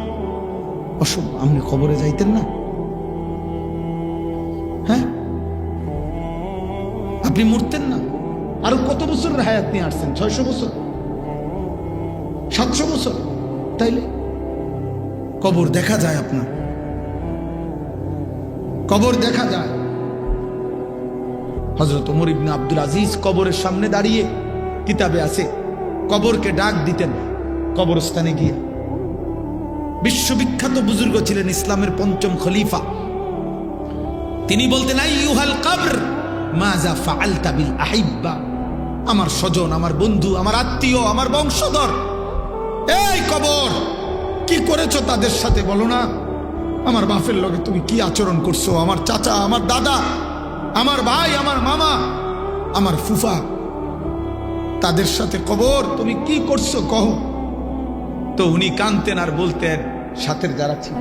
অসভ্য। আপনি খবরে যাইতেন না? হ্যাঁ, আপনি মরতেন না? আরো কত বছরের হায়াত নিয়ে আসছেন? 600 বছর 700 বছর। তাইলে কবর দেখা যায়, আপনার কবর দেখা যায়। হযরত ওমর ইবনে আব্দুল আজিজ কবরের সামনে দাঁড়িয়ে, কিতাবে আছে, কবরকে ডাক দিতেন কবরস্থানে গিয়ে। বিশ্ববিখ্যাত বুজুর্গ ছিলেন, ইসলামের 5ম খলিফা। তিনি বলতেন, আইয়ুহাল কবর মাযা ফাআলতা বিল আহিব্বা, আমার স্বজন, আমার বন্ধু, আমার আত্মীয়, আমার বংশধর, এই কবর কি করেছো তাদের সাথে বলো না? আমার বাপের লগে তুমি কি আচরণ করছো? আমার চাচা, আমার দাদা, আমার ভাই, আমার মামা, আমার ফুফা, তাদের সাথে কবর তুমি কি করছো কহ? তো উনি কানতেন আর বলতেন, সাথের যারা ছিল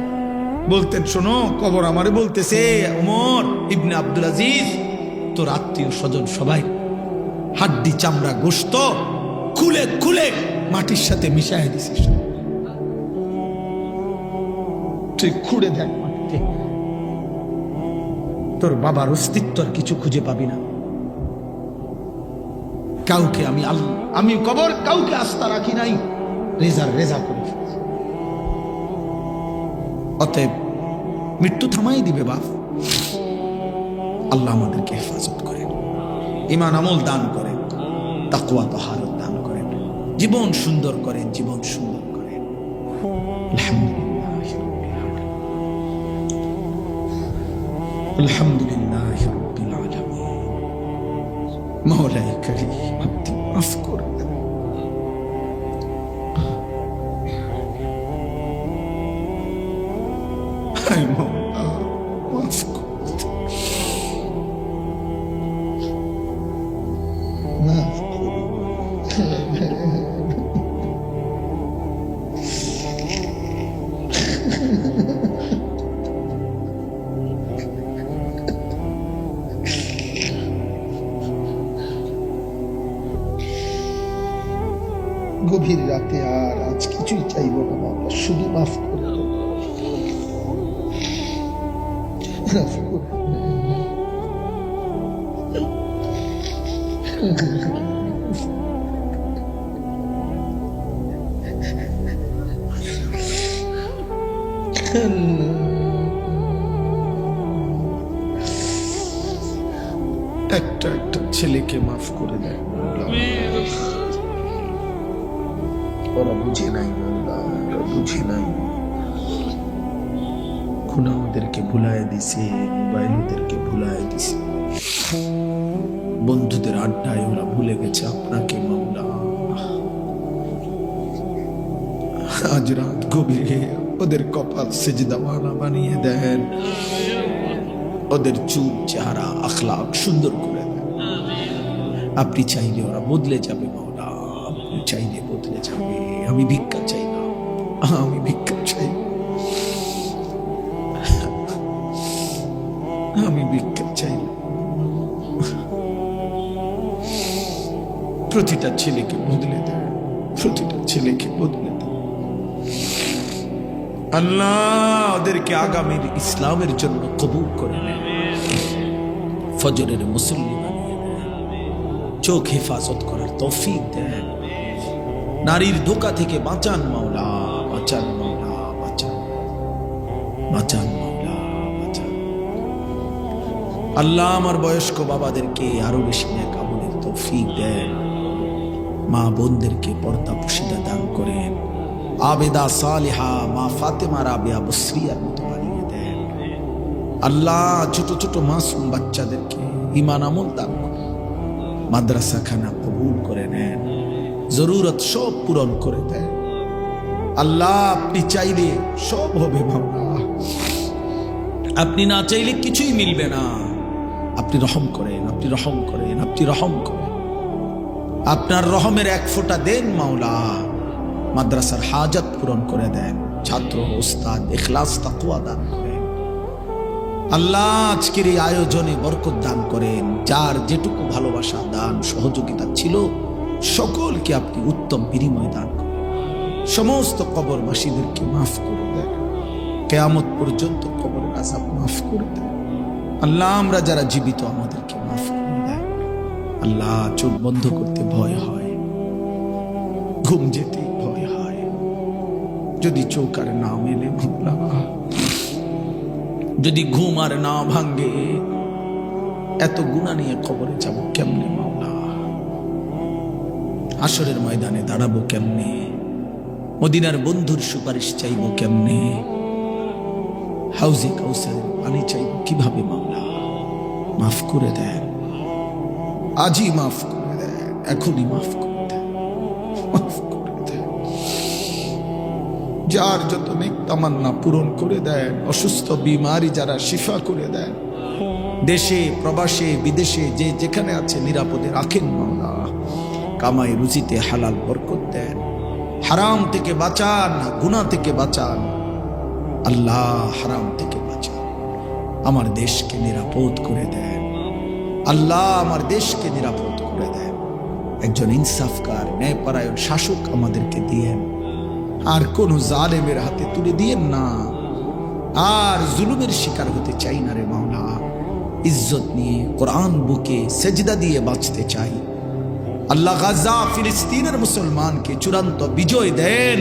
বলতেন, শোনো, কবর আমারে বলতেছে, ওমর ইবনে আব্দুল আজিজ, তোর আত্মীয় স্বজন সবাই হাড্ডি চামড়া গোশত খুলে খুলে মাটির সাথে মিশাই দিছিস, তুই খুঁড়ে দেখ মাটিতে, তোর বাবার অস্তিত্ব আর কিছু খুঁজে পাবি না। কাউকে আমি কবর কাউকে আস্থা রাখি নাই, রেজা করে ফেলেছে। অতএব মৃত্যু থামাই দিবে বাপ। আল্লাহ আমাদেরকে হেফাজত করেন, ঈমান আমল দান করেন, তাকওয়া তাহারত দান করেন, জীবন সুন্দর করেন, জীবন সুন্দর করেন। আলহামদুলিল্লাহ রাব্বিল আলামিন। মাওলাই করিম আপনি মাফ করে দেন। হায় মাওলা মাফ করে দেন। মাফ গভীর রাতে আর আজ কিছুই চাইব না মাওলা, শুধু মাফ করে দেন। মাফ করে দেন। একটা একটা ছেলেকে মাফ করে দেন। ওরা বুঝে নাই আল্লাহ, ওরা বুঝে নাই। খুনা ওদেরকে ভুলায় দিছে, মোবাইল ওদেরকে ভুলায় দিছে, বন্ধুদের আড্ডায় ওরা ভুলে গেছে আপনাকে মাওলা। আজ রাত গভীরে ওদের কপাল সেজদাওয়ালা বানিয়ে দেন, ওদের চুপ চেহারা আখলাক সুন্দর করে দেন। আপনি চাইলে ওরা বদলে যাবে মাওলা, আপনি চাইলে বদলে যাবে। আমি ভিক্ষা চাই না, আমি ভিক্ষা চাই, আমি ভিক্ষা চাই না। প্রতিটা ছেলেকে বদলে দেন, প্রতিটা ছেলেকে বদলে দেন আল্লাহ। ওদেরকে আগামীর ইসলামের জন্য কবুল করে নেন, ফজরের মুসল্লি বানিয়ে দেন, চোখ হেফাজত করার তৌফিক দেন, নারীর ধোঁকা থেকে বাঁচান মাওলা, বাঁচান মাওলা, বাঁচান, বাঁচান মাওলা, বাঁচান। আল্লাহ আমার বয়স্ক বাবাদেরকে আরো বেশি নেক আমলের তৌফিক দেন, মা বোনদেরকে পর্দা পুশিদা দান করেন, আবেদা সালিহা মা ফাতেমা রাবিয়া বসরিয়ার মতো বানিয়ে দেন আল্লাহ। ছোট ছোট মাসুম বাচ্চাদেরকে ঈমান আমল দান করেন, মাদ্রাসা খানা কবুল করে নেন, জরুরত সব পূরণ করে দেন আল্লাহ। আপনি চাইলে সব হবে মাওলা, আপনি না চাইলে কিছুই মিলবে না। আপনি রহম করেন, আপনি রহম করেন, আপনি রহম করেন। আপনার রহমের এক ফোঁটা দেন মাওলা, মাদ্রাসার হাজাত পূরণ করে দেন, ছাত্র ওস্তাদ ইখলাস তাকওয়া দান করেন আল্লাহ। আজকের এই আয়োজনে বরকত দান করেন, যার যেটুকু ভালোবাসা দান সহযোগিতা ছিল সকলকে আপনি উত্তম বিনিময় দান করেন। সমস্ত কবরবাসীদেরকে মাফ করে দেন, কিয়ামত পর্যন্ত কবরের আযাব মাফ করে দেন আল্লাহ। আমরা যারা জীবিত আমাদেরকে মাফ করে দেন আল্লাহ। চোখ বন্ধ করতে ভয় হয়, ঘুম যেতে ভয় হয়, যদি চোখ আর না মেলে মাওলা, যদি ঘুম আর না ভাঙ্গে, এত গুনাহ নিয়ে কবরে যাব কেমনে মাওলা? হাসরের ময়দানে দাঁড়াবো কেমনে? মদিনার বন্ধুর সুপারিশ চাইবো কেমনে? হাউজে কাউসারের পানি চাইবো কিভাবে মাওলা? মাফ করে দেন, আজই মাফ করে দেন, এখনই মাফ করে দেন, মাফ করে দেন। যার যত নেক তামান্না পূরণ করে দেন, অসুস্থ বিমারি যারা শিফা করে দেন, দেশে প্রবাসে বিদেশে যে যেখানে আছে নিরাপদে রাখেন মাওলা। কামাই রুজিতে হালাল বরকত দেন, হারাম থেকে বাঁচান, গুনাহ থেকে বাঁচান আল্লাহ, হারাম থেকে বাঁচান। আমার দেশকে নিরাপদ করে দেন আল্লাহ, আমার দেশকে নিরাপদ করে দেন। একজন ইনসাফকার ন্যায়পরায়ণ শাসক আমাদেরকে দিয়েন, আর কোন জালেমের হাতে তুলে দিয়েন না। আর জুলুমের শিকার হতে চাই না রে মাওলা। ইজ্জত নিয়ে কোরআন বুকে সেজদা দিয়ে বাঁচতে চাই। আল্লাহ গাজা ফিলিস্তিনের মুসলমানকে চূড়ান্ত বিজয় দেন।